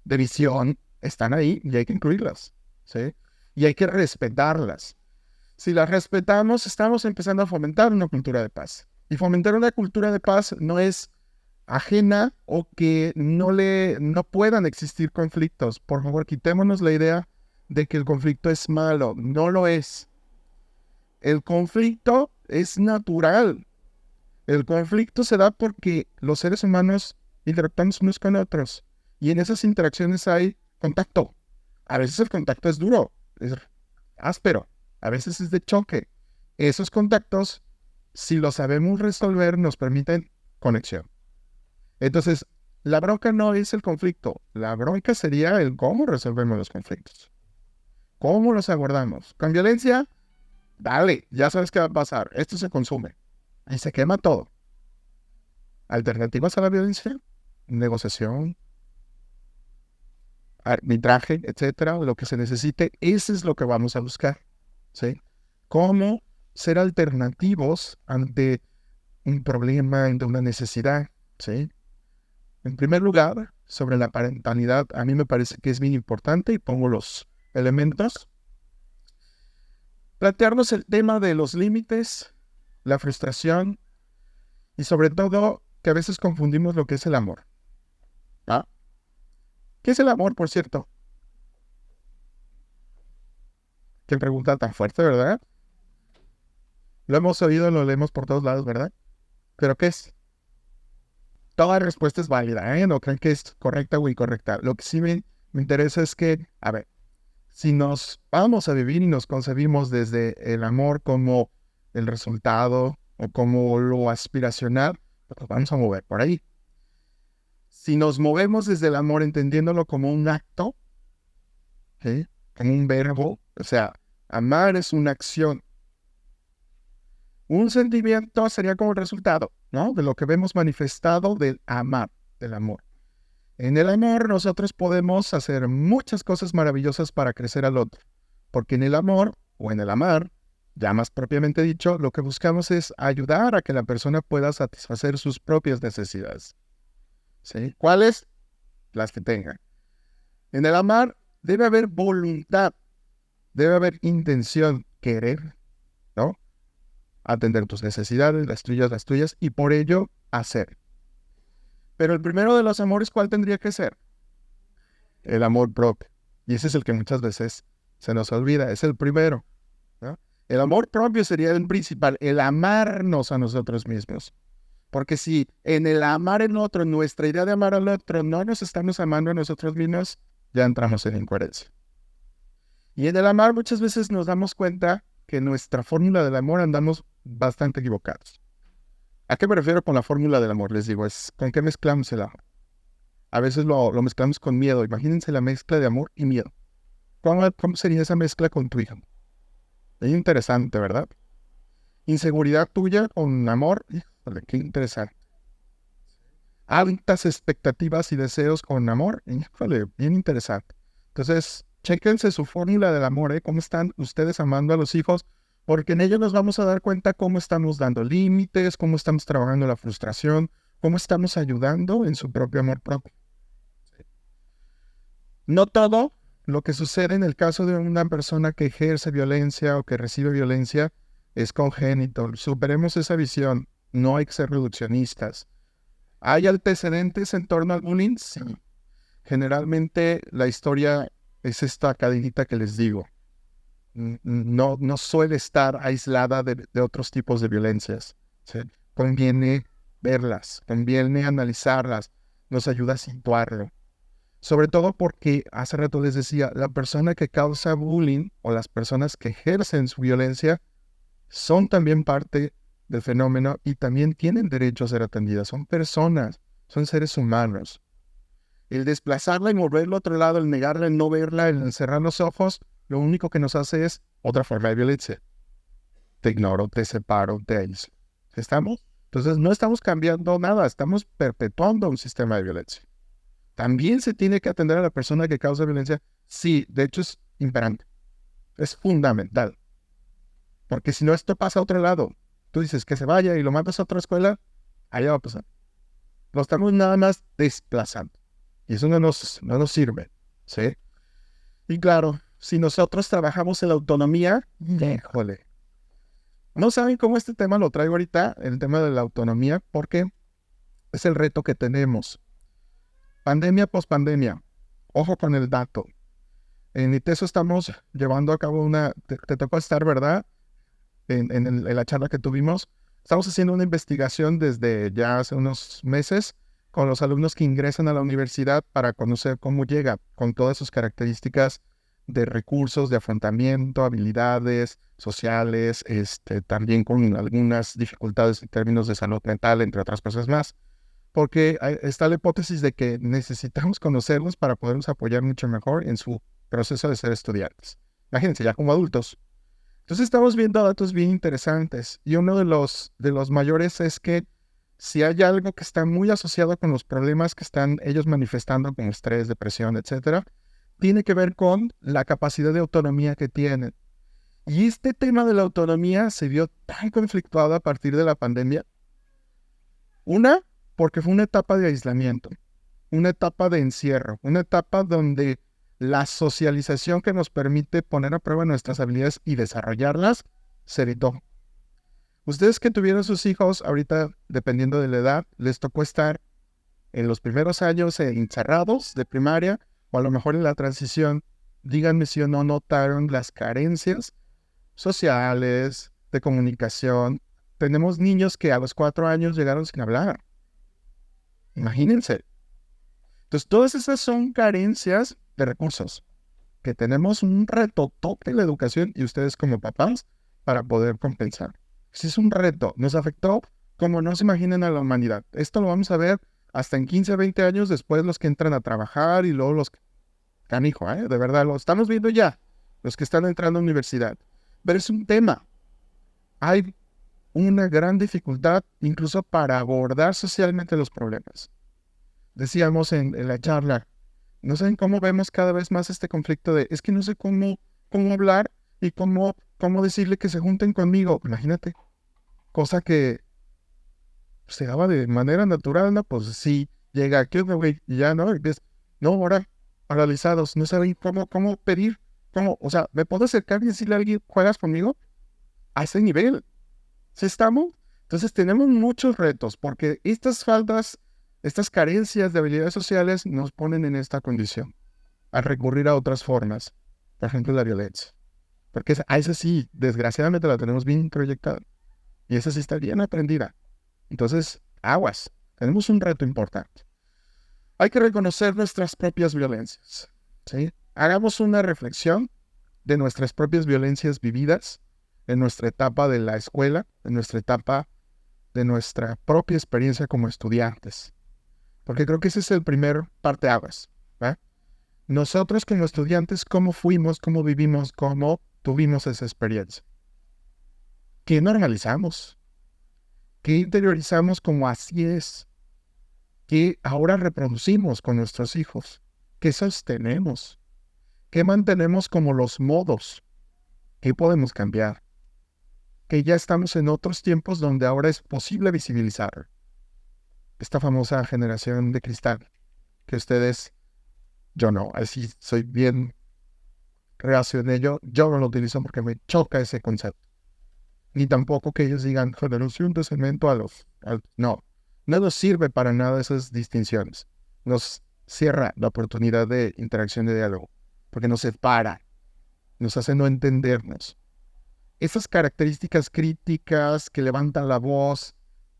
de visión, están ahí y hay que incluirlas, ¿sí? Y hay que respetarlas. Si las respetamos, estamos empezando a fomentar una cultura de paz. Y fomentar una cultura de paz no es ajena o que no puedan existir conflictos. Por favor, quitémonos la idea de que el conflicto es malo. No lo es. El conflicto es natural. El conflicto se da porque los seres humanos interactuamos unos con otros. Y en esas interacciones hay contacto. A veces el contacto es duro, es áspero. A veces es de choque. Esos contactos, si los sabemos resolver, nos permiten conexión. Entonces, la bronca no es el conflicto. La bronca sería el cómo resolvemos los conflictos. ¿Cómo los abordamos? ¿Con violencia? Dale, ya sabes qué va a pasar. Esto se consume. Y se quema todo. ¿Alternativas a la violencia? Negociación, arbitraje, etcétera, lo que se necesite. Eso es lo que vamos a buscar, ¿sí? ¿Cómo ser alternativos ante un problema, ante una necesidad, ¿sí? En primer lugar, sobre la parentalidad, a mí me parece que es bien importante y pongo los elementos. Plantearnos el tema de los límites, la frustración y sobre todo que a veces confundimos lo que es el amor. ¿Ah? ¿Qué es el amor, por cierto? Qué pregunta tan fuerte, ¿verdad? Lo hemos oído, lo leemos por todos lados, ¿verdad? ¿Pero qué es? Toda respuesta es válida, ¿eh? No crean que es correcta o incorrecta. Lo que sí me interesa es que, a ver, si nos vamos a vivir y nos concebimos desde el amor como el resultado o como lo aspiracional, pues nos vamos a mover por ahí. Si nos movemos desde el amor entendiéndolo como un acto, ¿sí? Como un verbo, o sea, amar es una acción. Un sentimiento sería como el resultado, ¿no? De lo que vemos manifestado del amar, del amor. En el amor nosotros podemos hacer muchas cosas maravillosas para crecer al otro, porque en el amor o en el amar, ya más propiamente dicho, lo que buscamos es ayudar a que la persona pueda satisfacer sus propias necesidades, ¿sí? ¿Cuáles? Las que tengan. En el amar debe haber voluntad, debe haber intención, querer, ¿no? Atender tus necesidades, las tuyas, y por ello hacer. Pero el primero de los amores, ¿cuál tendría que ser? El amor propio. Y ese es el que muchas veces se nos olvida, es el primero, ¿no? El amor propio sería el principal, el amarnos a nosotros mismos. Porque si en el amar al otro, en nuestra idea de amar al otro, no nos estamos amando a nosotros mismos, ya entramos en incoherencia. Y en el amar muchas veces nos damos cuenta que en nuestra fórmula del amor andamos bastante equivocados. ¿A qué me refiero con la fórmula del amor? Les digo, es ¿con qué mezclamos el amor? A veces lo mezclamos con miedo. Imagínense la mezcla de amor y miedo. ¿Cómo sería esa mezcla con tu hijo? Es interesante, ¿verdad? Inseguridad tuya con amor. Híjole, qué interesante. Altas expectativas y deseos con amor. Híjole, bien interesante. Entonces, chéquense su fórmula del amor, ¿eh? ¿Cómo están ustedes amando a los hijos? Porque en ello nos vamos a dar cuenta cómo estamos dando límites, cómo estamos trabajando la frustración, cómo estamos ayudando en su propio amor propio. No todo lo que sucede en el caso de una persona que ejerce violencia o que recibe violencia es congénito. Superemos esa visión. No hay que ser reduccionistas. ¿Hay antecedentes en torno al bullying? Sí. Generalmente la historia es esta cadenita que les digo. No suele estar aislada de otros tipos de violencias. ¿Sí? Conviene verlas, conviene analizarlas, nos ayuda a situarlo. Sobre todo porque, hace rato les decía, la persona que causa bullying o las personas que ejercen su violencia son también parte del fenómeno y también tienen derecho a ser atendidas. Son personas, son seres humanos. El desplazarla y moverla a otro lado, el negarla, el no verla, el cerrar los ojos, lo único que nos hace es otra forma de violencia. Te ignoro, te separo, te aíslo. ¿Estamos? Entonces no estamos cambiando nada, estamos perpetuando un sistema de violencia. ¿También se tiene que atender a la persona que causa violencia? Sí, de hecho es imperante. Es fundamental. Porque si no, esto pasa a otro lado. Tú dices que se vaya y lo mandas a otra escuela, allá va a pasar. Lo estamos nada más desplazando. Y eso no nos sirve. ¿Sí? Y claro, si nosotros trabajamos en la autonomía, híjole. No saben cómo este tema lo traigo ahorita, el tema de la autonomía, porque es el reto que tenemos. Pandemia, pospandemia. Ojo con el dato. En ITESO estamos llevando a cabo te tocó estar, ¿verdad? En la charla que tuvimos. Estamos haciendo una investigación desde ya hace unos meses con los alumnos que ingresan a la universidad para conocer cómo llega con todas sus características de recursos, de afrontamiento, habilidades sociales, también con algunas dificultades en términos de salud mental, entre otras cosas más. Porque está la hipótesis de que necesitamos conocerlos para poderlos apoyar mucho mejor en su proceso de ser estudiantes. Imagínense, ya como adultos. Entonces estamos viendo datos bien interesantes y uno de los mayores es que si hay algo que está muy asociado con los problemas que están ellos manifestando con estrés, depresión, etcétera, tiene que ver con la capacidad de autonomía que tienen. Y este tema de la autonomía se vio tan conflictuado a partir de la pandemia. Una, porque fue una etapa de aislamiento, una etapa de encierro, una etapa donde la socialización que nos permite poner a prueba nuestras habilidades y desarrollarlas se evitó. Ustedes que tuvieron sus hijos, ahorita, dependiendo de la edad, les tocó estar en los primeros años encerrados de primaria, o a lo mejor en la transición. Díganme si o no notaron las carencias sociales, de comunicación. Tenemos niños que a los 4 años llegaron sin hablar. Imagínense. Entonces, todas esas son carencias de recursos, que tenemos un reto tope en la educación y ustedes como papás para poder compensar. Ese es un reto, nos afectó como no se imaginan a la humanidad. Esto lo vamos a ver hasta en 15, 20 años después los que entran a trabajar y luego los canijo, de verdad, lo estamos viendo ya, los que están entrando a la universidad. Pero es un tema. Hay una gran dificultad incluso para abordar socialmente los problemas. Decíamos en la charla, no saben cómo vemos cada vez más este conflicto es que no sé cómo hablar y cómo decirle que se junten conmigo. Imagínate, cosa que se daba de manera natural, ¿no? Pues sí, llega aquí, güey, y ya, ¿no? No, ahora, paralizados, no saben cómo pedir, o sea, ¿me puedo acercar y decirle a alguien, juegas conmigo? A ese nivel. ¿Sí estamos? Entonces tenemos muchos retos, porque estas faltas, estas carencias de habilidades sociales nos ponen en esta condición, a recurrir a otras formas, por ejemplo, la violencia. Porque a esa sí, desgraciadamente la tenemos bien proyectada. Y esa sí está bien aprendida. Entonces, aguas. Tenemos un reto importante. Hay que reconocer nuestras propias violencias. ¿Sí? Hagamos una reflexión de nuestras propias violencias vividas en nuestra etapa de la escuela, en nuestra etapa de nuestra propia experiencia como estudiantes. Porque creo que ese es el primer parteaguas. ¿Eh? Nosotros como estudiantes, ¿cómo fuimos, cómo vivimos, cómo tuvimos esa experiencia? ¿Qué normalizamos? ¿Qué interiorizamos como así es? ¿Qué ahora reproducimos con nuestros hijos? ¿Qué sostenemos? ¿Qué mantenemos como los modos? ¿Qué podemos cambiar? Que ya estamos en otros tiempos donde ahora es posible visibilizar esta famosa generación de cristal que ustedes Yo no, así soy bien reacio en ello. Yo no lo utilizo porque me choca ese concepto. Ni tampoco que ellos digan generación de cemento no, no nos sirve para nada esas distinciones. Nos cierra la oportunidad de interacción de diálogo, porque nos separa, nos hace no entendernos. Esas características críticas que levantan la voz,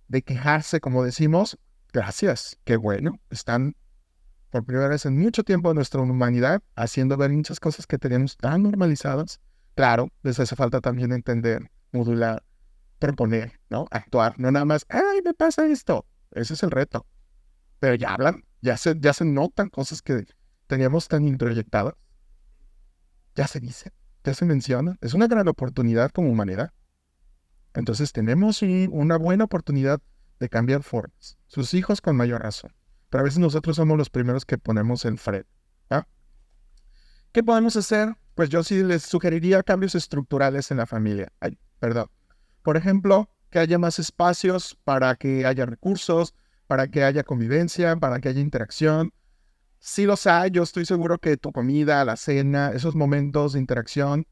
de quejarse, como decimos, gracias, qué bueno, están por primera vez en mucho tiempo en nuestra humanidad haciendo ver muchas cosas que tenemos tan normalizadas. Claro, les hace falta también entender, modular, proponer, ¿no? Actuar, no nada más, ¡ay, me pasa esto! Ese es el reto. Pero ya hablan, ya se notan cosas que teníamos tan introyectadas. Ya se dice, ya se menciona. Es una gran oportunidad como humanidad. Entonces tenemos una buena oportunidad de cambiar formas. Sus hijos con mayor razón. Pero a veces nosotros somos los primeros que ponemos el freno. ¿Ah? ¿Qué podemos hacer? Pues yo sí les sugeriría cambios estructurales en la familia. Ay, perdón. Por ejemplo, que haya más espacios para que haya recursos, para que haya convivencia, para que haya interacción. Sí los hay, yo estoy seguro que tu comida, la cena, esos momentos de interacción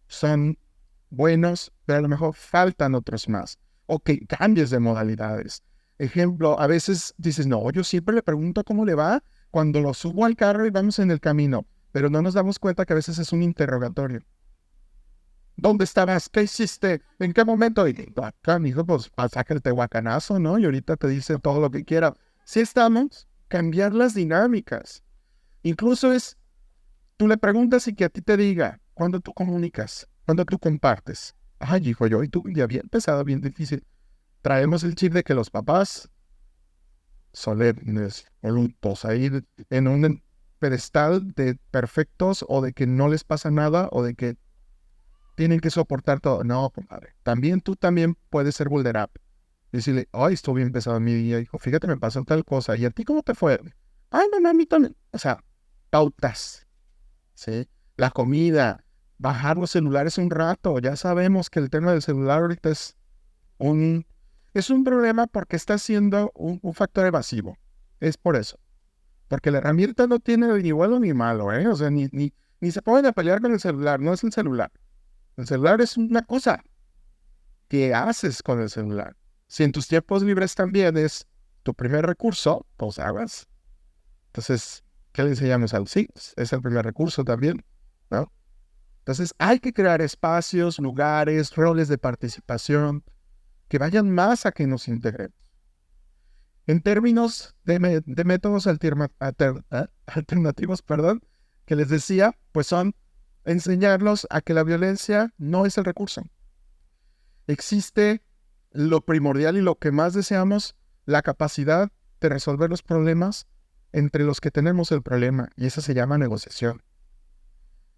son buenos, pero a lo mejor faltan otros más. O que cambies de modalidades. Ejemplo, a veces dices, no, yo siempre le pregunto cómo le va cuando lo subo al carro y vamos en el camino, pero no nos damos cuenta que a veces es un interrogatorio. ¿Dónde estabas? ¿Qué hiciste? ¿En qué momento? Y acá, hijo, pues saca el tehuacanazo, ¿no? Y ahorita te dice todo lo que quiera. Si estamos, cambiar las dinámicas. Incluso tú le preguntas y que a ti te diga, cuando tú comunicas, cuando tú compartes. Ay, hijo, yo y tú, ya bien pesado, bien difícil. Traemos el chip de que los papás solemnes, volutos, ahí en un pedestal de perfectos o de que no les pasa nada o de que tienen que soportar todo. No, compadre. Tú también puedes ser vulnerable. Decirle, ay, estuvo bien pesado mi día, hijo, fíjate, me pasó tal cosa. ¿Y a ti cómo te fue? Ay, no, a mí también. O sea, pautas, ¿sí? La comida, bajar los celulares un rato. Ya sabemos que el tema del celular ahorita es un problema porque está siendo un factor evasivo. Es por eso. Porque la herramienta no tiene ni bueno ni malo, ¿eh? O sea, ni se pueden a pelear con el celular. No es el celular. El celular es una cosa que haces con el celular. Si en tus tiempos libres también es tu primer recurso, pues hagas. Entonces, ¿qué le enseñamos a los hijos? Es el primer recurso también, ¿no? Entonces, hay que crear espacios, lugares, roles de participación que vayan más a que nos integremos. En términos de métodos alternativos, que les decía, pues son enseñarlos a que la violencia no es el recurso. Existe lo primordial y lo que más deseamos, la capacidad de resolver los problemas entre los que tenemos el problema, y eso se llama negociación.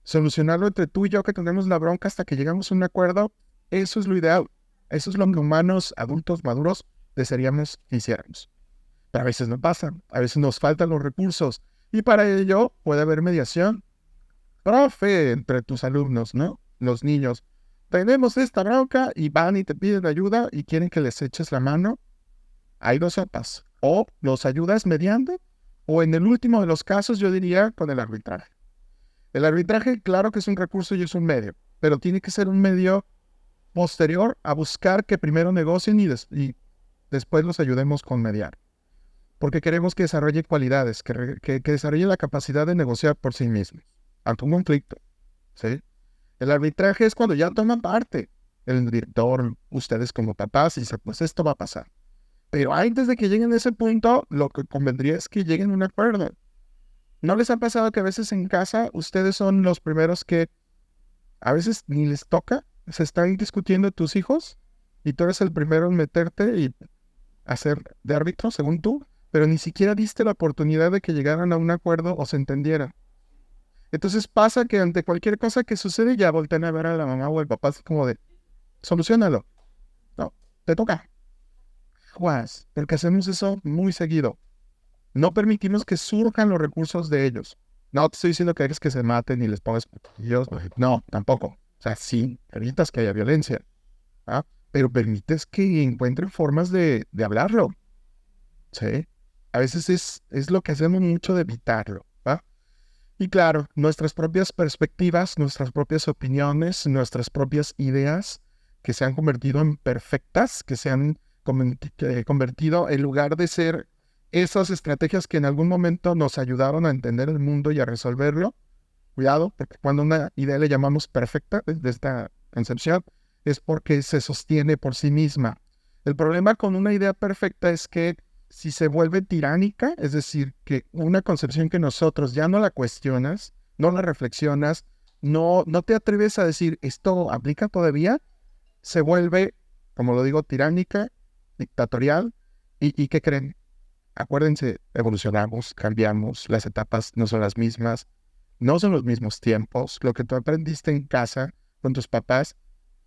Solucionarlo entre tú y yo que tenemos la bronca hasta que llegamos a un acuerdo, eso es lo ideal. Eso es lo que humanos, adultos, maduros, desearíamos que hiciéramos. Pero a veces no pasa, a veces nos faltan los recursos, y para ello puede haber mediación. Profe, entre tus alumnos, ¿no? Los niños. Tenemos esta bronca y van y te piden ayuda y quieren que les eches la mano. Ahí lo sepas. O los ayudas mediante, o en el último de los casos yo diría con el arbitraje. El arbitraje, claro que es un recurso y es un medio, pero tiene que ser un medio posterior a buscar que primero negocien y después los ayudemos con mediar. Porque queremos que desarrolle cualidades, que desarrolle la capacidad de negociar por sí mismo ante un conflicto, ¿sí? El arbitraje es cuando ya toman parte el director, ustedes como papás, y dicen, pues esto va a pasar. Pero antes de que lleguen a ese punto, lo que convendría es que lleguen a un acuerdo. ¿No les ha pasado que a veces en casa ustedes son los primeros que a veces ni les toca? Se están discutiendo tus hijos y tú eres el primero en meterte y hacer de árbitro, según tú, pero ni siquiera diste la oportunidad de que llegaran a un acuerdo o se entendieran. Entonces pasa que ante cualquier cosa que sucede ya voltean a ver a la mamá o el papá así como de, solucionalo. No, te toca. Juas, porque hacemos eso muy seguido. No permitimos que surjan los recursos de ellos. No te estoy diciendo que hagas que se maten y les pongas cuchillos. No, tampoco. O sea, sí, evitas que haya violencia. ¿Ah? Pero permites que encuentren formas de hablarlo. ¿Sí? A veces es lo que hacemos mucho de evitarlo. ¿Va? Y claro, nuestras propias perspectivas, nuestras propias opiniones, nuestras propias ideas que se han convertido en perfectas, que se han convertido en lugar de ser esas estrategias que en algún momento nos ayudaron a entender el mundo y a resolverlo. Cuidado, porque cuando una idea le llamamos perfecta, desde esta concepción, es porque se sostiene por sí misma. El problema con una idea perfecta es que si se vuelve tiránica, es decir, que una concepción que nosotros ya no la cuestionas, no la reflexionas, no te atreves a decir, ¿esto aplica todavía? Se vuelve, como lo digo, tiránica, dictatorial. ¿Y qué creen? Acuérdense, evolucionamos, cambiamos, las etapas no son las mismas, no son los mismos tiempos. Lo que tú aprendiste en casa con tus papás,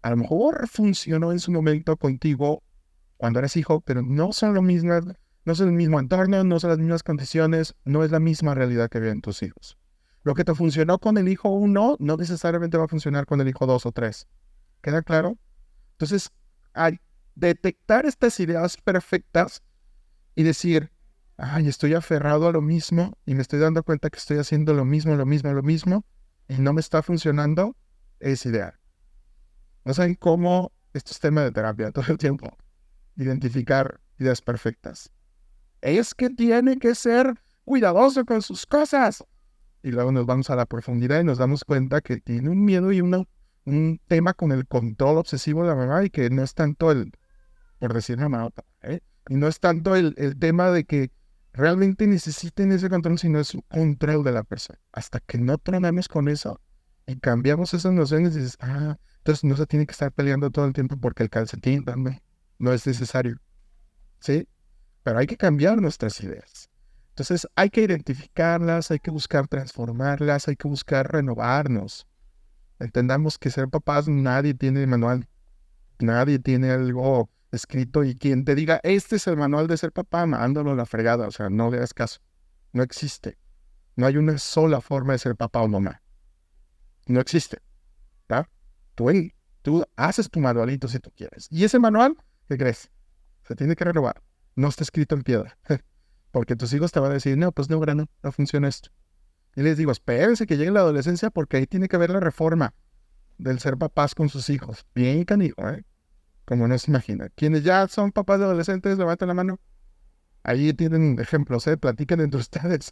a lo mejor funcionó en su momento contigo cuando eres hijo, pero no son lo mismo, no son el mismo entorno, no son las mismas condiciones, no es la misma realidad que viven tus hijos. Lo que te funcionó con el hijo 1 no necesariamente va a funcionar con el hijo 2 o 3. ¿Queda claro? Entonces, al detectar estas ideas perfectas y decir, ay, estoy aferrado a lo mismo y me estoy dando cuenta que estoy haciendo lo mismo y no me está funcionando, es ideal. No saben cómo esto es tema de terapia todo el tiempo. Identificar ideas perfectas. Es que tiene que ser cuidadoso con sus cosas. Y luego nos vamos a la profundidad y nos damos cuenta que tiene un miedo y un tema con el control obsesivo de la mamá y que no es tanto por decir mamá, y no es tanto el tema de que realmente necesiten ese control, sino es un control de la persona. Hasta que no tronamos con eso y cambiamos esas nociones y dices, entonces no se tiene que estar peleando todo el tiempo porque el calcetín también no es necesario. ¿Sí? Pero hay que cambiar nuestras ideas. Entonces hay que identificarlas, hay que buscar transformarlas, hay que buscar renovarnos. Entendamos que ser papás nadie tiene manual, nadie tiene algo escrito y quien te diga, este es el manual de ser papá, mándalo a la fregada, o sea, no le hagas caso. No existe. No hay una sola forma de ser papá o mamá. No existe. ¿Tá? Tú haces tu manualito si tú quieres. Y ese manual, ¿qué crees? Se tiene que renovar. No está escrito en piedra. Porque tus hijos te van a decir, no, pues no funciona esto. Y les digo, espérense que llegue la adolescencia porque ahí tiene que haber la reforma del ser papás con sus hijos. Bien canijo, ¿eh? Como no se imagina. Quienes ya son papás de adolescentes, levanten la mano. Ahí tienen ejemplos, platiquen entre ustedes.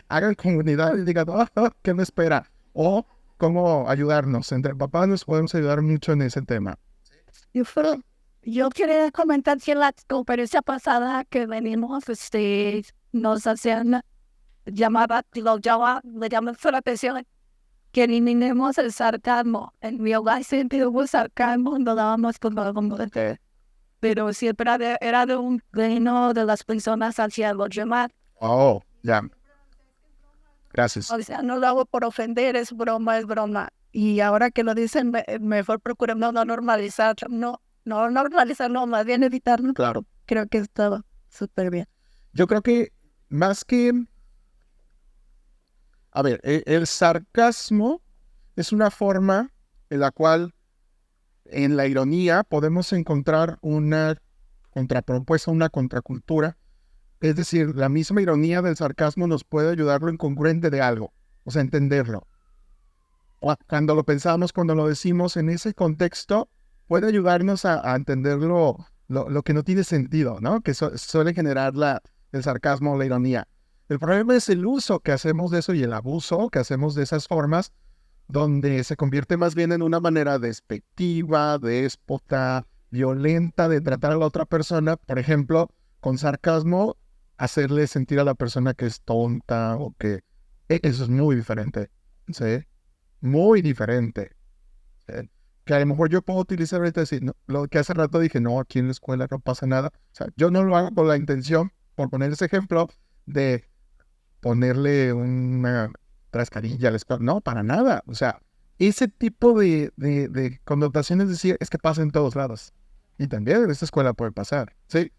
Hagan comunidad y digan, ¿qué me espera? O cómo ayudarnos. Entre papás nos podemos ayudar mucho en ese tema. Yo quería comentar que la conferencia pasada que venimos, nos hacían le llaman la atención que eliminemos el sarcasmo. En mi hogar siempre hubo sarcasmo, no dábamos como pero siempre era de un reino de las personas hacia los demás. Oh, ya. Gracias. O sea, no lo hago por ofender, es broma. Y ahora que lo dicen, mejor procuremos no normalizarlo, no normalizarlo, más bien evitarlo. Claro. Creo que está súper bien. Yo creo que más que... A ver, el sarcasmo es una forma en la cual en la ironía podemos encontrar una contrapropuesta, una contracultura. Es decir, la misma ironía del sarcasmo nos puede ayudar lo incongruente de algo, o sea, entenderlo. Cuando lo pensamos, cuando lo decimos en ese contexto, puede ayudarnos a entender lo que no tiene sentido, ¿no? Que suele generar el sarcasmo o la ironía. El problema es el uso que hacemos de eso y el abuso que hacemos de esas formas, donde se convierte más bien en una manera despectiva, déspota, violenta de tratar a la otra persona. Por ejemplo, con sarcasmo, hacerle sentir a la persona que es tonta o que... Eso es muy diferente, ¿sí? Muy diferente. ¿Sí? Que a lo mejor yo puedo utilizar ahorita decir, no, lo que hace rato dije, no, aquí en la escuela no pasa nada. O sea, yo no lo hago con la intención, por poner ese ejemplo, de ponerle una trascarilla a la escuela. No, para nada. O sea, ese tipo de connotaciones, decir, es que pasa en todos lados. Y también en esta escuela puede pasar. Sí.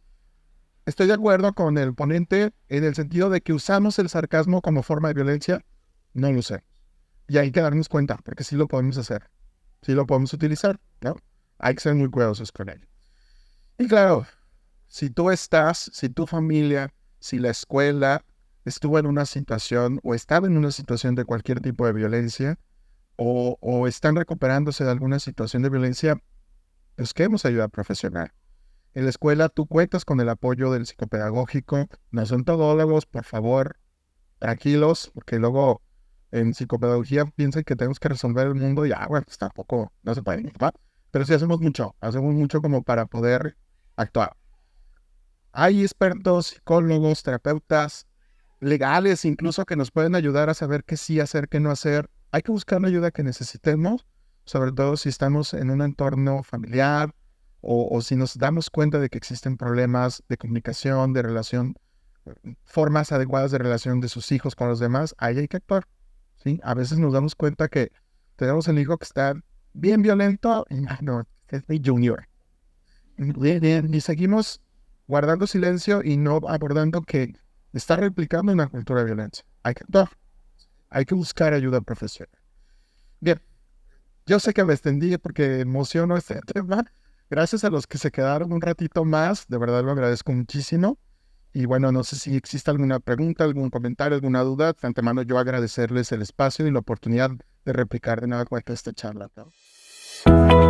Estoy de acuerdo con el ponente en el sentido de que usamos el sarcasmo como forma de violencia. No lo usemos. Y hay que darnos cuenta, porque sí lo podemos hacer. Sí lo podemos utilizar, ¿no? Hay que ser muy cuidadosos con ello. Y claro, si tu familia, si la escuela estuvo en una situación o estaba en una situación de cualquier tipo de violencia o están recuperándose de alguna situación de violencia, busquemos ayuda profesional. En la escuela tú cuentas con el apoyo del psicopedagógico. No son todólogos, por favor, tranquilos, porque luego en psicopedagogía piensan que tenemos que resolver el mundo y bueno, pues tampoco, no se puede, ¿va? Pero sí hacemos mucho como para poder actuar. Hay expertos, psicólogos, terapeutas, legales incluso que nos pueden ayudar a saber qué sí hacer, qué no hacer. Hay que buscar la ayuda que necesitemos, sobre todo si estamos en un entorno familiar o si nos damos cuenta de que existen problemas de comunicación, de relación, formas adecuadas de relación de sus hijos con los demás, ahí hay que actuar, ¿sí? A veces nos damos cuenta que tenemos el hijo que está bien violento y no, es mi junior. Y seguimos guardando silencio y no abordando que está replicando una cultura de violencia. Hay que actuar, hay que buscar ayuda profesional. Bien, yo sé que me extendí porque emociono este tema. Gracias a los que se quedaron un ratito más, de verdad lo agradezco muchísimo. Y bueno, no sé si existe alguna pregunta, algún comentario, alguna duda. De antemano yo agradecerles el espacio y la oportunidad de replicar de nueva cuenta esta charla, ¿no?